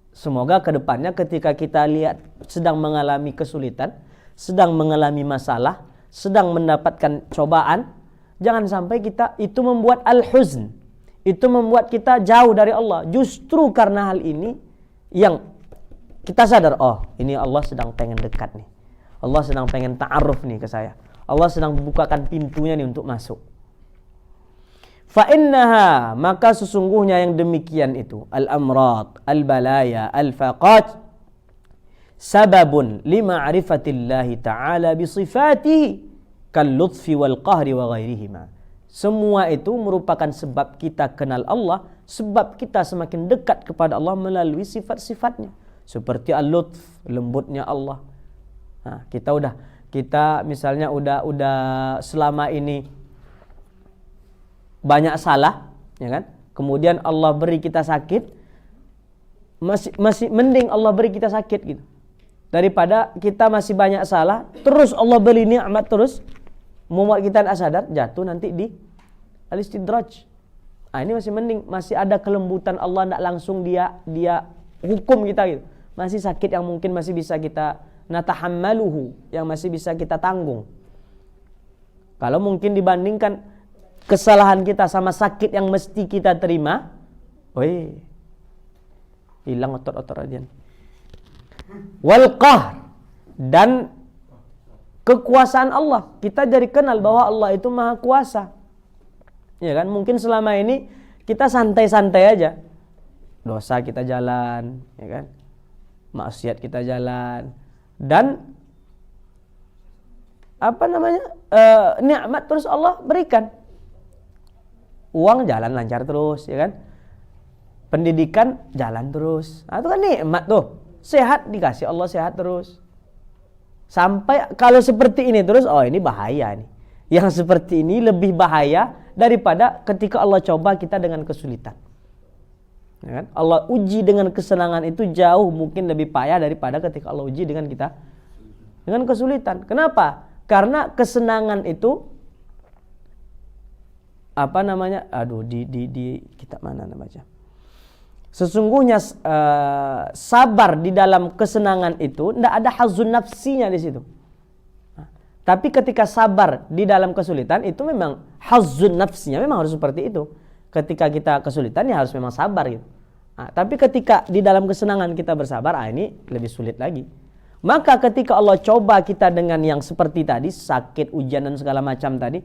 Semoga ke depannya ketika kita lihat sedang mengalami kesulitan, sedang mengalami masalah, sedang mendapatkan cobaan, jangan sampai kita itu membuat al-huzn, itu membuat kita jauh dari Allah. Justru karena hal ini yang kita sadar, oh ini Allah sedang pengen dekat nih, Allah sedang pengen ta'aruf nih ke saya, Allah sedang bukakan pintunya nih untuk masuk. Fa innaha, maka sesungguhnya yang demikian itu, al-amrad, al-balaya, al-faqat, sababun lima'rifatillahi ta'ala bisifatihi kal-lutfi wal-qahri wa ghairihima. Semua itu merupakan sebab kita kenal Allah, sebab kita semakin dekat kepada Allah melalui sifat-sifatnya. Seperti al-lutf, lembutnya Allah. Nah, kita misalnya udah selama ini banyak salah, ya kan? Kemudian Allah beri kita sakit, masih mending Allah beri kita sakit gitu. Daripada kita masih banyak salah, terus Allah beri nikmat terus, membuat kita tidak sadar, jatuh nanti di al-istidraj. Ini masih mending, masih ada kelembutan Allah, tidak langsung dia hukum kita gitu. Masih sakit yang mungkin masih bisa kita natahammaluhu, yang masih bisa kita tanggung. Kalau mungkin dibandingkan kesalahan kita sama sakit yang mesti kita terima, hilang otot-otot radian. Wal qahr, dan kekuasaan Allah. Kita jadi kenal bahwa Allah itu maha kuasa. Ya kan? Mungkin selama ini kita santai-santai aja. Dosa kita jalan, ya kan? Maksiat kita jalan. Dan nikmat terus Allah berikan. Uang jalan lancar terus, ya kan? Pendidikan jalan terus. Itu kan nikmat tuh. Sehat dikasih Allah sehat terus. Sampai kalau seperti ini terus, ini bahaya nih. Yang seperti ini lebih bahaya daripada ketika Allah coba kita dengan kesulitan. Ya kan? Allah uji dengan kesenangan itu jauh mungkin lebih payah daripada ketika Allah uji dengan kita dengan kesulitan. Kenapa? Karena kesenangan itu di kitab mana namanya? Sesungguhnya sabar di dalam kesenangan itu tidak ada hazun nafsinya di situ. Tapi ketika sabar di dalam kesulitan itu memang hazun nafsinya memang harus seperti itu. Ketika kita kesulitan ya harus memang sabar gitu. Tapi ketika di dalam kesenangan kita bersabar, ini lebih sulit lagi. Maka ketika Allah coba kita dengan yang seperti tadi, sakit, ujian dan segala macam tadi,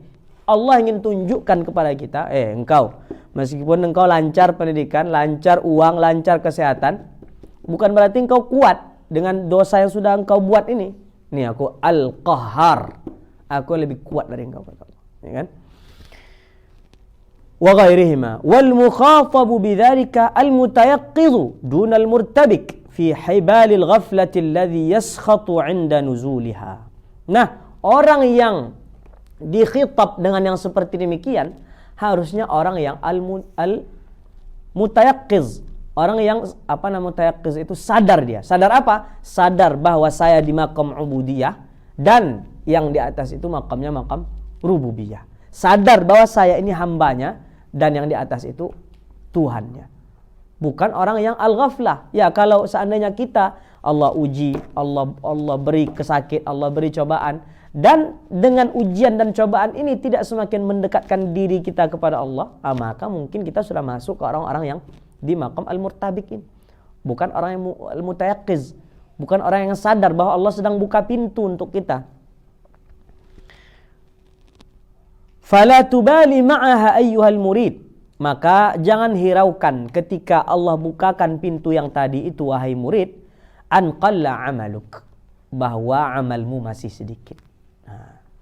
Allah ingin tunjukkan kepada kita, engkau, meskipun engkau lancar pendidikan, lancar uang, lancar kesehatan, bukan berarti engkau kuat dengan dosa yang sudah engkau buat ini. Ini aku al-qahhar, aku lebih kuat dari engkau, kata Allah. Ya kan? Wa ghairihima wal mukhatabu bidzalika al-mutayaqqidhu duna al-murtabik fi hibalil ghaflati alladhi yaskhatu 'inda nuzuliha. Nah, orang yang dikhitab dengan yang seperti demikian harusnya orang yang al-mutayaqqiz, orang yang mutayaqqiz itu sadar dia. Sadar apa? Sadar bahwa saya di maqam ubudiyah dan yang di atas itu makamnya makam rububiyah. Sadar bahwa saya ini hambanya dan yang di atas itu Tuhannya. Bukan orang yang al-ghaflah. Ya, kalau seandainya kita Allah uji, Allah beri kesakit, Allah beri cobaan, dan dengan ujian dan cobaan ini tidak semakin mendekatkan diri kita kepada Allah, maka mungkin kita sudah masuk ke orang-orang yang di maqam al-murtabikin. Bukan orang yang al-mutayaqqiz, bukan orang yang sadar bahwa Allah sedang buka pintu untuk kita. Fala tubali ma'aha ayyuhal murid, maka jangan hiraukan ketika Allah bukakan pintu yang tadi itu, wahai murid, an qalla amaluk, bahwa amalmu masih sedikit.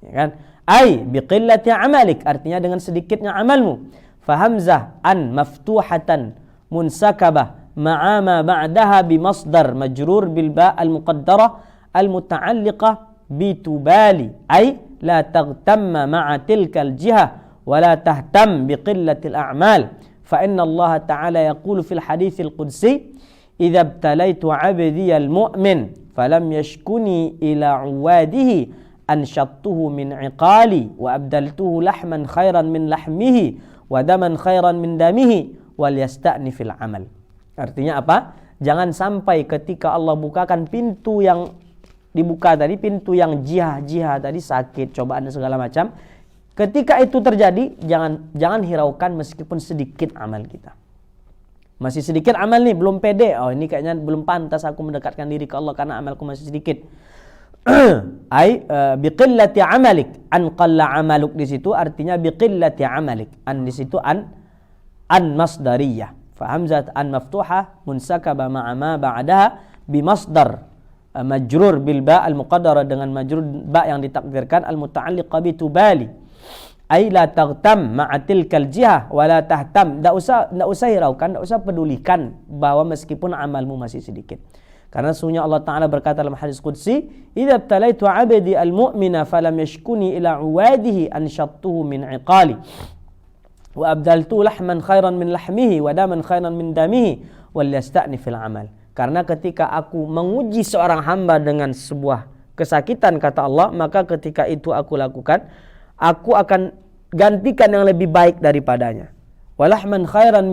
Ya kan? Ai biqillati amalik, artinya dengan sedikitnya amalmu. Fahamzah an maftuhatan munsakabah ma'a ma ba'daha bimasdar majrur bil ba' al muqaddarah al muta'alliqah bitubali, ai la taghtamma ma'a tilka al jihah wa la tahtam biqillati al a'mal. Fa inna Allah ta'ala yaqulu fil hadits al qudsi idza ibtalaitu 'abdi al mu'min falam yashkuni ila 'uwadihi anshattuhu min iqali wa abdaltuhu lahman khairan min lahmihi wa daman khairan min damihi wal yasta'nifil amal. Artinya apa? Jangan sampai ketika Allah bukakan pintu yang dibuka tadi, pintu yang jihah tadi, sakit, cobaan dan segala macam, ketika itu terjadi jangan hiraukan meskipun sedikit amal kita. Masih sedikit amal nih, belum pede. Ini kayaknya belum pantas aku mendekatkan diri ke Allah karena amalku masih sedikit. biqillati amalik, an qalla amaluk di situ artinya biqillati amalik, an di situ an masdariyah, fa hamzat an maftuhah munsakaba ma'a ma ba'daha bimasdar majrur bil ba al muqaddara, dengan majrur ba yang ditakdirkan al muta'alliqa bi tubali, ai la taghtam ma'a tilkal jihah wa la tahtam, enggak usah hiraukan, enggak usah pedulikan bahwa meskipun amalmu masih sedikit. Karena sesungguhnya Allah Ta'ala berkata dalam hadis qudsi, idza btalaitu 'abdi al-mu'mina falam yashkuni ila 'uwadihi anshattuhu min 'iqali wa abdaltu lahman khairan min lahmihi wa daman khairan min damihi wal yasta'ni fil 'amal. Karena ketika aku menguji seorang hamba dengan sebuah kesakitan, kata Allah, maka ketika itu aku lakukan, aku akan gantikan yang lebih baik daripadanya. Walahman khairan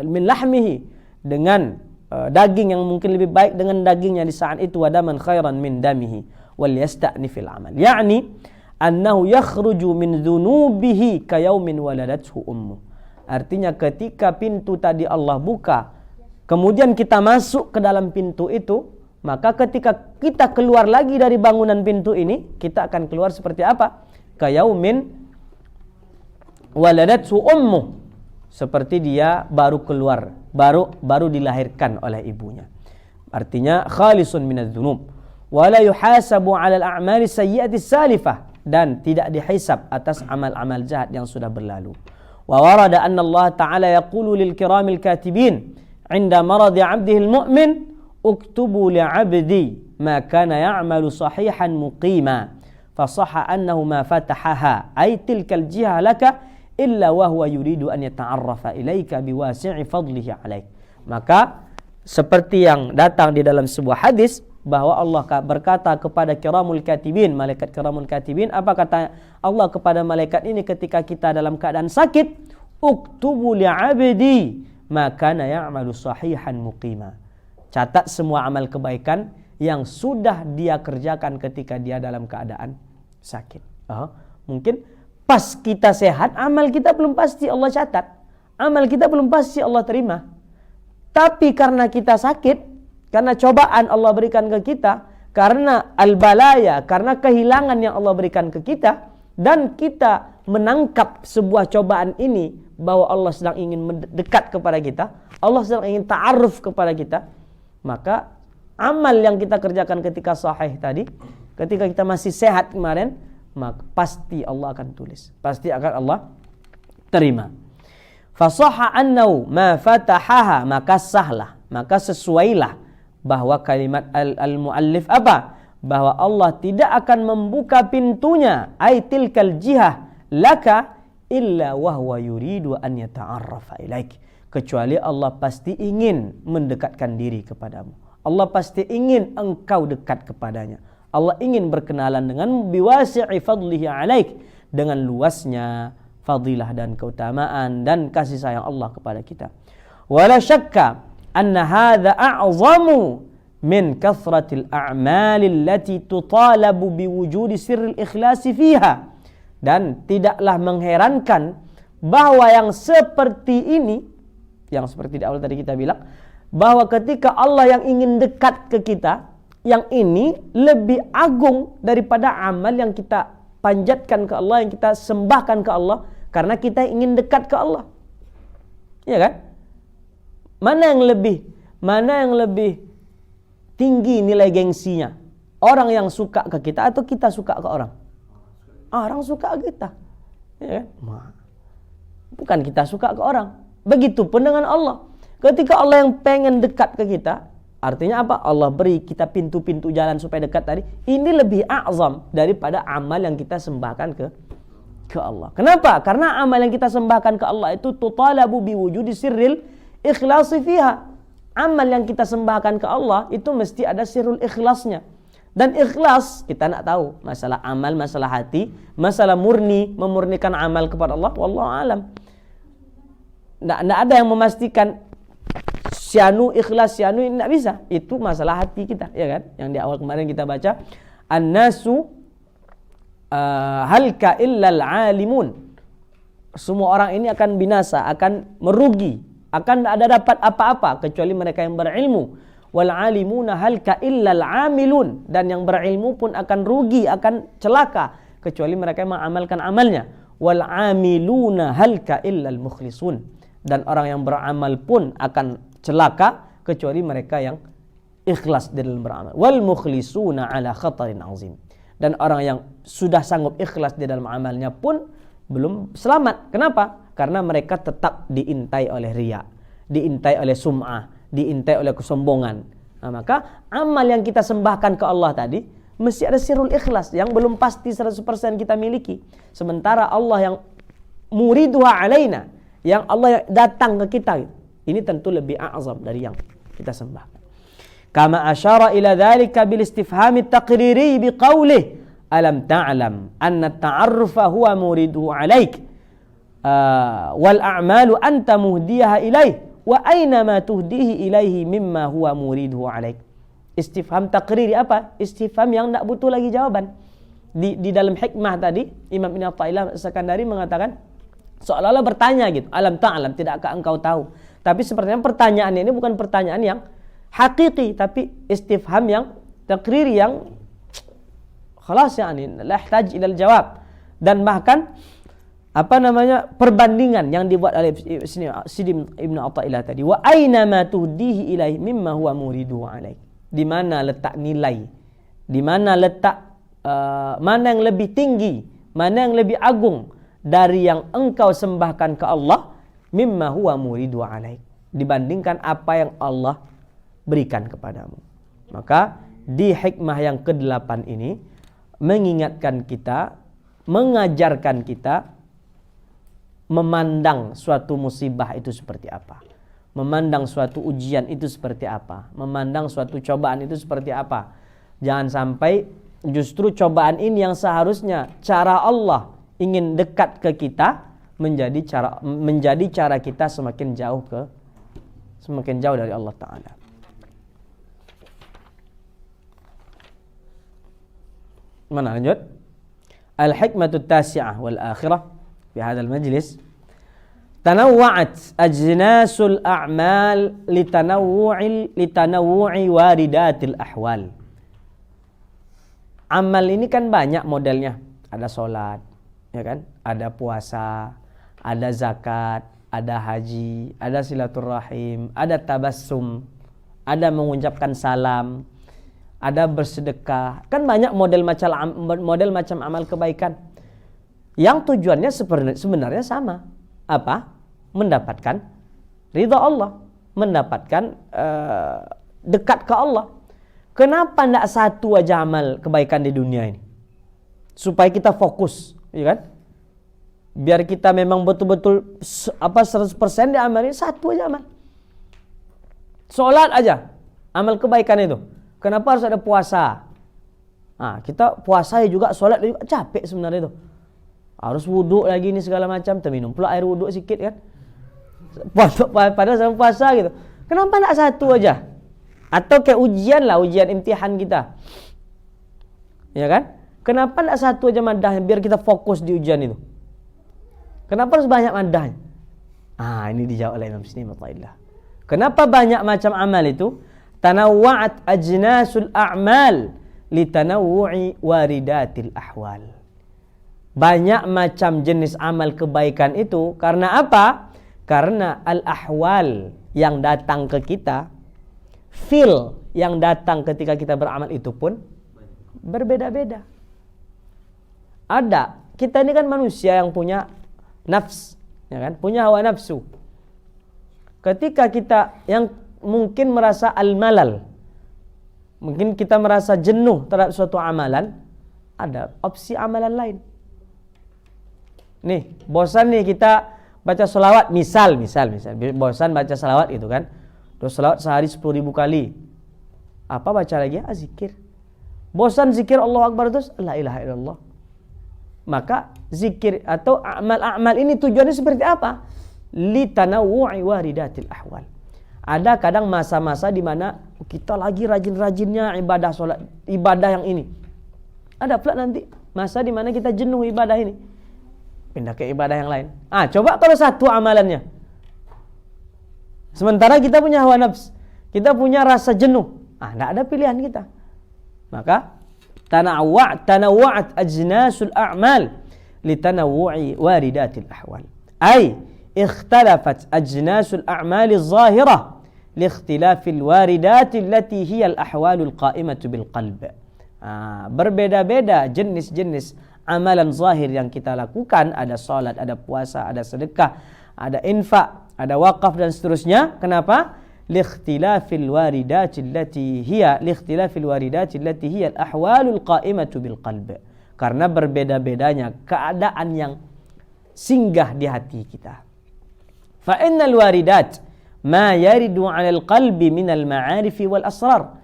min lahmihi, dengan daging yang mungkin lebih baik dengan dagingnya di saat itu, wadaman khairan min damihi wal yasta'ni fil amal, yakni annahu yakhruju min dhunubihi kayaumin waladathu ummu. Artinya ketika pintu tadi Allah buka, kemudian kita masuk ke dalam pintu itu, maka ketika kita keluar lagi dari bangunan pintu ini, kita akan keluar seperti apa? Kayaumin waladathu ummu, seperti dia baru keluar, baru dilahirkan oleh ibunya. Artinya khalisun minadz dzunub wa la yuhasabu 'ala al-a'mali sayyi'ati salifah, dan tidak dihisab atas amal-amal jahat yang sudah berlalu. Wa warada anna Allah Ta'ala yaqulu lil kiramil katibin 'inda maradi 'abdihi al-mu'min uktubu li 'abdi ma kana ya'malu sahihan muqima fa sahha annahu ma fatahaha ay tilkal jiha laka illa wa huwa yuridu an yata'arrafa ilaika biwasi'i fadlihi alaik. Maka seperti yang datang di dalam sebuah hadis bahwa Allah berkata kepada kiramul katibin, malaikat kiramul katibin, apa kata Allah kepada malaikat ini ketika kita dalam keadaan sakit? Uktubu li'abdi ma kana ya'malu sahihan muqima. Catat semua amal kebaikan yang sudah dia kerjakan ketika dia dalam keadaan sakit. Mungkin pas kita sehat, amal kita belum pasti Allah catat, amal kita belum pasti Allah terima. Tapi karena kita sakit, karena cobaan Allah berikan ke kita, karena al-balaya, karena kehilangan yang Allah berikan ke kita, dan kita menangkap sebuah cobaan ini bahwa Allah sedang ingin mendekat kepada kita, Allah sedang ingin ta'aruf kepada kita, maka amal yang kita kerjakan ketika sahih tadi, ketika kita masih sehat kemarin, maka pasti Allah akan tulis, pasti akan Allah terima. Fasahha annahu ma fatahaha, maka sahlah, maka sesuailah bahwa kalimat al-muallif apa? Bahwa Allah tidak akan membuka pintunya aitilkal jihah laka illa wahwa yuridu an yata'arrafa ilaik, kecuali Allah pasti ingin mendekatkan diri kepadamu, Allah pasti ingin engkau dekat kepadanya, Allah ingin berkenalan dengan biwasi'i fadlihi alaik, dengan luasnya fadilah dan keutamaan dan kasih sayang Allah kepada kita. Wala syakka anna hadza a'zamu min kathratil a'mali allati tutalabu biwujudi sirril ikhlasi fiha. Dan tidaklah mengherankan bahwa yang seperti ini, yang seperti di awal tadi kita bilang, bahwa ketika Allah yang ingin dekat ke kita, yang ini lebih agung daripada amal yang kita panjatkan ke Allah, yang kita sembahkan ke Allah, karena kita ingin dekat ke Allah. Ya kan? Mana yang lebih tinggi nilai gengsinya? Orang yang suka ke kita atau kita suka ke orang? Orang suka ke kita. Ya kan? Bukan kita suka ke orang. Begitupun dengan Allah. Ketika Allah yang pengen dekat ke kita, artinya apa? Allah beri kita pintu-pintu jalan supaya dekat tadi. Ini lebih azam daripada amal yang kita sembahkan ke Allah. Kenapa? Karena amal yang kita sembahkan ke Allah itu tutalabu biwujudi sirril ikhlasi fiha. Amal yang kita sembahkan ke Allah itu mesti ada sirrul ikhlasnya. Dan ikhlas kita nak tahu, masalah amal, masalah hati, masalah murni, memurnikan amal kepada Allah, wallahu alam. Nggak ada yang memastikan syanu ikhlas, syanu ini tidak bisa. Itu masalah hati kita, ya kan? Yang di awal kemarin kita baca, an-nasu halka illal alimun. Semua orang ini akan binasa, akan merugi, akan tidak ada dapat apa-apa kecuali mereka yang berilmu. wal 'alimuna halka illal 'amilun, dan yang berilmu pun akan rugi, akan celaka kecuali mereka yang mengamalkan amalnya. Wal 'amiluna halka illal mukhlisun, dan orang yang beramal pun akan celaka kecuali mereka yang ikhlas di dalam beramal. Wal mukhlisuna 'ala khatarin 'azim, dan orang yang sudah sanggup ikhlas di dalam amalnya pun belum selamat. Kenapa? Karena mereka tetap diintai oleh riya, diintai oleh sum'ah, diintai oleh kesombongan. Nah, maka amal yang kita sembahkan ke Allah tadi mesti ada sirul ikhlas yang belum pasti 100% kita miliki. Sementara Allah yang muriduha alaina, yang Allah yang datang ke kita, ini tentu lebih a'zam dari yang kita sembahkan. Kama asyara ila dzalika bil istifham at-taqriri biqaulih alam ta'lam anna at-ta'arrufa huwa muriduhu alaik wal a'malu anta muhdiyaha ilaih wa aina ma tuhdihi ilaihi mimma huwa muriduhu alaik. Istifham takriri apa? Istifham yang tak butuh lagi jawaban. Di dalam hikmah tadi Imam Ibn Athaillah As-Sakandari mengatakan seolah-olah bertanya gitu, alam ta'lam, tidakkah engkau tahu? Tapi sepertinya pertanyaan ini bukan pertanyaan yang hakiki, tapi istifham yang takriri, yang khalas, yani la yahtaj ila al-jawab. Dan bahkan perbandingan yang dibuat oleh Sidi Ibn Athaillah tadi, wa aina ma tuhdihi ilaihi mimma huwa muriduhu alaik, di mana letak nilai, di mana letak mana yang lebih tinggi, mana yang lebih agung dari yang engkau sembahkan ke Allah, mimma huwa muriduhu alaik, dibandingkan apa yang Allah berikan kepadamu. Maka di hikmah yang ke-8 ini mengingatkan kita, mengajarkan kita memandang suatu musibah itu seperti apa, memandang suatu ujian itu seperti apa, memandang suatu cobaan itu seperti apa. Jangan sampai justru cobaan ini yang seharusnya cara Allah ingin dekat ke kita menjadi cara kita semakin jauh dari Allah Ta'ala. Mana lanjut? Al-hikmatu tasi'ah wal akhirah في هذا المجلس تنوعت أجناس الأعمال لتنوع واردات الأحوال. Amal ini kan banyak modelnya. Ada sholat, ya kan? Ada puasa, ada zakat, ada haji, ada silaturahim, ada tabassum, ada mengucapkan salam, ada bersedekah. Kan banyak model macam amal kebaikan yang tujuannya sebenarnya sama. Apa? Mendapatkan ridha Allah, mendapatkan dekat ke Allah. Kenapa tidak satu aja amal kebaikan di dunia ini? Supaya kita fokus, ya kan? Biar kita memang betul-betul 100% di amal ini, satu aja amal. Sholat aja, amal kebaikan itu. Kenapa harus ada puasa? Nah, kita puasa juga, sholat juga, capek sebenarnya itu. Harus wuduk lagi ni segala macam, terminum pula air wuduk sikit kan. Padahal sama puasa gitu. Kenapa tak satu aja? Atau kayak ujian lah, ujian imtihan kita. Ya kan? Kenapa tak satu aja madahnya biar kita fokus di ujian itu? Kenapa harus banyak madahnya? Ini dijawab oleh Imam Sini Athaillah. Kenapa banyak macam amal itu? Tanawwa'at ajnasul a'mal litanawwu'i waridatil ahwal. Banyak macam jenis amal kebaikan itu karena apa? Karena al-ahwal yang datang ke kita, feel yang datang ketika kita beramal itu pun berbeda-beda. Ada, kita ini kan manusia yang punya nafs, ya kan? Punya hawa nafsu. Ketika kita yang mungkin merasa al-malal, mungkin kita merasa jenuh terhadap suatu amalan, ada opsi amalan lain. Nih, bosan nih kita baca selawat, misal bosan baca selawat itu kan. Terus selawat sehari 10.000 kali. Apa baca lagi? Zikir. Bosan zikir Allahu Akbar terus la ilaha illallah. Maka zikir atau amal-amal ini tujuannya seperti apa? Litanawwu'i waridatil ahwal. Ada kadang masa-masa di mana kita lagi rajin-rajinnya ibadah salat, ibadah yang ini. Ada pula nanti masa di mana kita jenuh ibadah ini, pindah ke ibadah yang lain. Coba kalau satu amalannya. Sementara kita punya hawa nafs, kita punya rasa jenuh. Enggak ada pilihan kita. Maka tanawwa'at ajnasul a'mal litanawwu'i waridatil ahwal. Ay ikhtalafat ajnasul a'mal az-zahirah liikhtilafil waridat allati hiya al-ahwalul qa'imatu bil qalb. Berbeda-beda jenis-jenis amalan zahir yang kita lakukan, ada salat, ada puasa, ada sedekah, ada infak, ada wakaf dan seterusnya. Kenapa? Liikhtilafil waridati allati hiya al-ahwalul qa'imatu bil qalb. Karena berbeda-bedanya keadaan yang singgah di hati kita. Fa innal waridat ma yaridu 'alal qalbi minal ma'arifi wal asrar.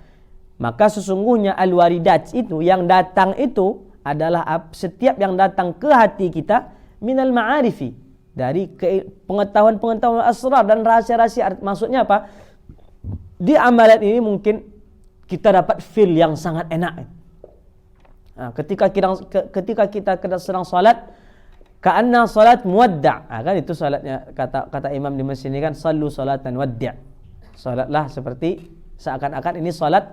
Maka sesungguhnya al-waridat itu yang datang itu adalah setiap yang datang ke hati kita minal ma'arifi, dari pengetahuan-pengetahuan asrar dan rahasia-rahasia. Maksudnya apa? Di amalan ini mungkin kita dapat feel yang sangat enak. Ketika kita sedang salat, ka'anna salat muwadda'. Kan itu salatnya, kata imam di masjid ini kan, sallu salatan waddi'. Salatlah seperti seakan-akan ini salat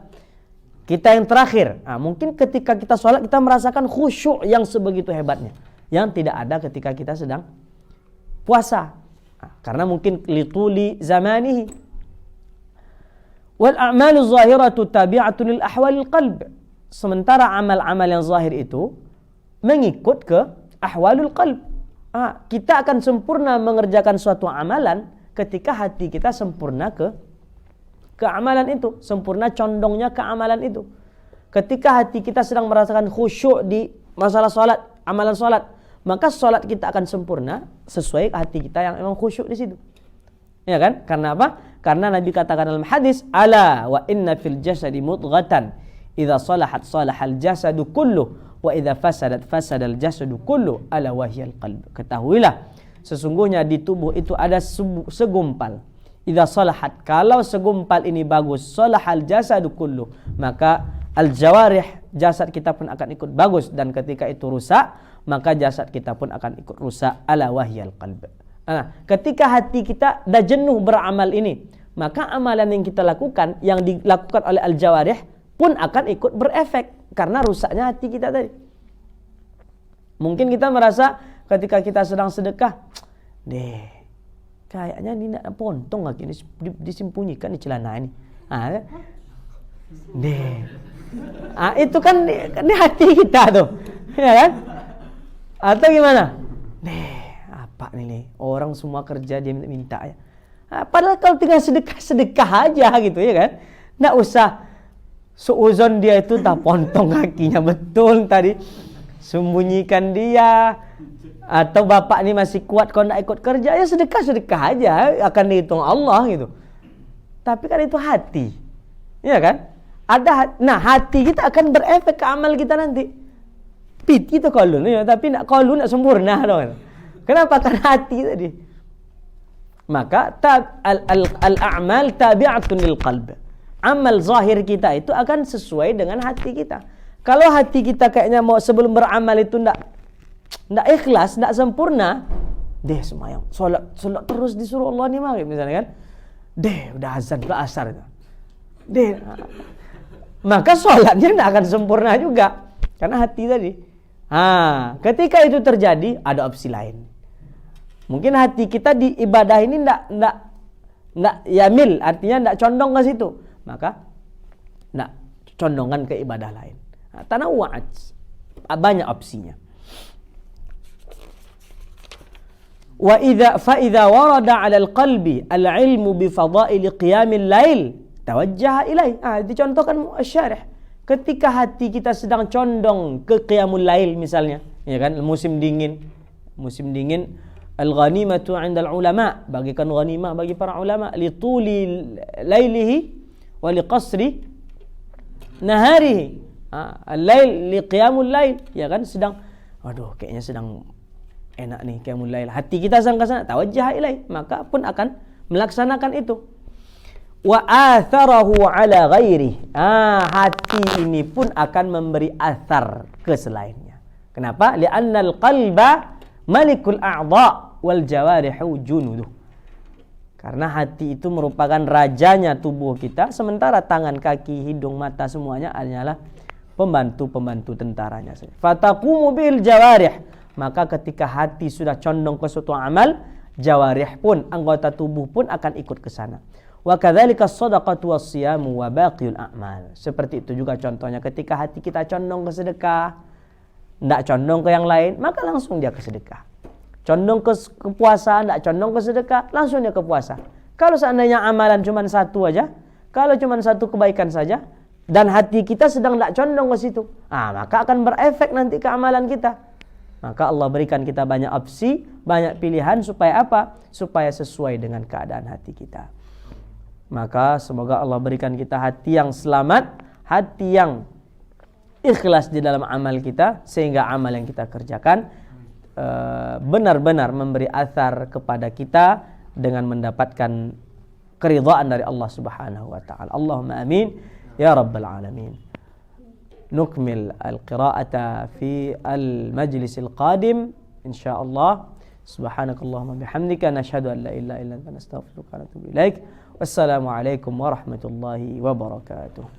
kita yang terakhir. Mungkin ketika kita sholat kita merasakan khusyuk yang sebegitu hebatnya, yang tidak ada ketika kita sedang puasa. Karena mungkin lituli zamanihi. Wal a'malu zahiratu tabi'atun lil ahwalil qalb. Sementara amal-amal yang zahir itu mengikut ke ahwalul qalb. Kita akan sempurna mengerjakan suatu amalan ketika hati kita sempurna ke amalan itu, sempurna condongnya ke amalan itu. Ketika hati kita sedang merasakan khusyuk di masalah salat, amalan salat, maka salat kita akan sempurna sesuai hati kita yang memang khusyuk di situ. Ya kan? Karena apa? Karena Nabi katakan dalam hadis, ala wa inna fil jasadi mudghatan idza salahat salahal jasadu kullu wa idza fasadat fasadal jasadu kullu ala wahyal qalb. Ketahuilah, sesungguhnya di tubuh itu ada segumpal. Idza salahat, kalau segumpal ini bagus, salahal jasadu kullu, maka al-jawarih, jasad kita pun akan ikut bagus, dan ketika itu rusak, maka jasad kita pun akan ikut rusak. Ala wahyal qalb. Ketika hati kita dah jenuh beramal ini, maka amalan yang kita lakukan, yang dilakukan oleh al-jawarih pun akan ikut berefek karena rusaknya hati kita tadi. Mungkin kita merasa ketika kita sedang sedekah, kayaknya ini nak pontong lagi ini disembunyikan di celana ini. Itu kan ini hati kita tuh, ya kan? Atau gimana? Apa nih? Orang semua kerja dia minta ya. Padahal kalau tinggal sedekah aja gitu, ya kan? Nggak usah suuzon dia itu tak pontong kakinya betul tadi, sembunyikan dia. Atau bapak ini masih kuat kalau nak ikut kerja, ya sedekah aja, akan dihitung Allah gitu. Tapi kan itu hati, ya kan? Hati kita akan berefek ke amal kita nanti. Piti itu kolun ya, tapi nak kolun nak sempurna dong. Kenapa? Karena hati tadi. Maka al-a'mal tabi'atun lil qalb. Amal zahir kita itu akan sesuai dengan hati kita. Kalau hati kita kayaknya mau sebelum beramal itu ndak ikhlas, ndak sempurna, semayang, solat terus disuruh Allah nih maghrib misalnya kan, udah azan pula asar itu, maka solatnya ndak akan sempurna juga karena hati tadi. Ketika itu terjadi ada opsi lain. Mungkin hati kita di ibadah ini ndak yamil, artinya ndak condong ke situ, maka ndak condongan ke ibadah lain. Tanawwa'at, banyak opsinya. Wa idza warada 'ala al-qalbi al-'ilmu bi fada'il qiyamil lail tawajjaha ilaih. Dicontohkan syarih. Ketika hati kita sedang condong ke qiyamul lail misalnya, ya kan, musim dingin al-ghanimatu 'inda al-ulama, bagikan ghanimah bagi para ulama, li tuli lailihi wa li qasri naharihi. Al-lail li qiyamul lail, ya kan, sedang kayaknya sedang enak nih qiyamul lail, hati kita sedang ke sana, tawajjah ilaih, maka pun akan melaksanakan itu. Wa atharahu ala ghairi, hati ini pun akan memberi athar ke selainnya. Kenapa? Li'annal qalba malikul a'dha wal jawarihu junuduh. Karena hati itu merupakan rajanya tubuh kita, sementara tangan, kaki, hidung, mata semuanya hanyalah pembantu-pembantu tentaranya saja. Fataqumu bil jawarih. Maka ketika hati sudah condong ke suatu amal, jawarih pun, anggota tubuh pun akan ikut ke sana. Wa kadzalika shadaqatu was-siyamu wa baqiyul a'mal. Seperti itu juga contohnya ketika hati kita condong ke sedekah, tidak condong ke yang lain, maka langsung dia ke sedekah. Condong ke puasa, tidak condong ke sedekah, langsung dia ke puasa. Kalau seandainya amalan cuma satu aja, kalau cuma satu kebaikan saja, dan hati kita sedang tidak condong ke situ, maka akan berefek nanti ke amalan kita. Maka Allah berikan kita banyak opsi, banyak pilihan, supaya apa? Supaya sesuai dengan keadaan hati kita. Maka semoga Allah berikan kita hati yang selamat, hati yang ikhlas di dalam amal kita, sehingga amal yang kita kerjakan benar-benar memberi athar kepada kita dengan mendapatkan keridhaan dari Allah Subhanahu wa taala. Allahumma amin ya rabbal alamin. Nukmil al-qira'ata fi al-majlis al-qadim insyaallah. Subhanakallahumma bihamdika nashhadu an la ilaha illa anta nastaghfiruka wa natubu ilaik. Wassalamu alaikum warahmatullahi wabarakatuh.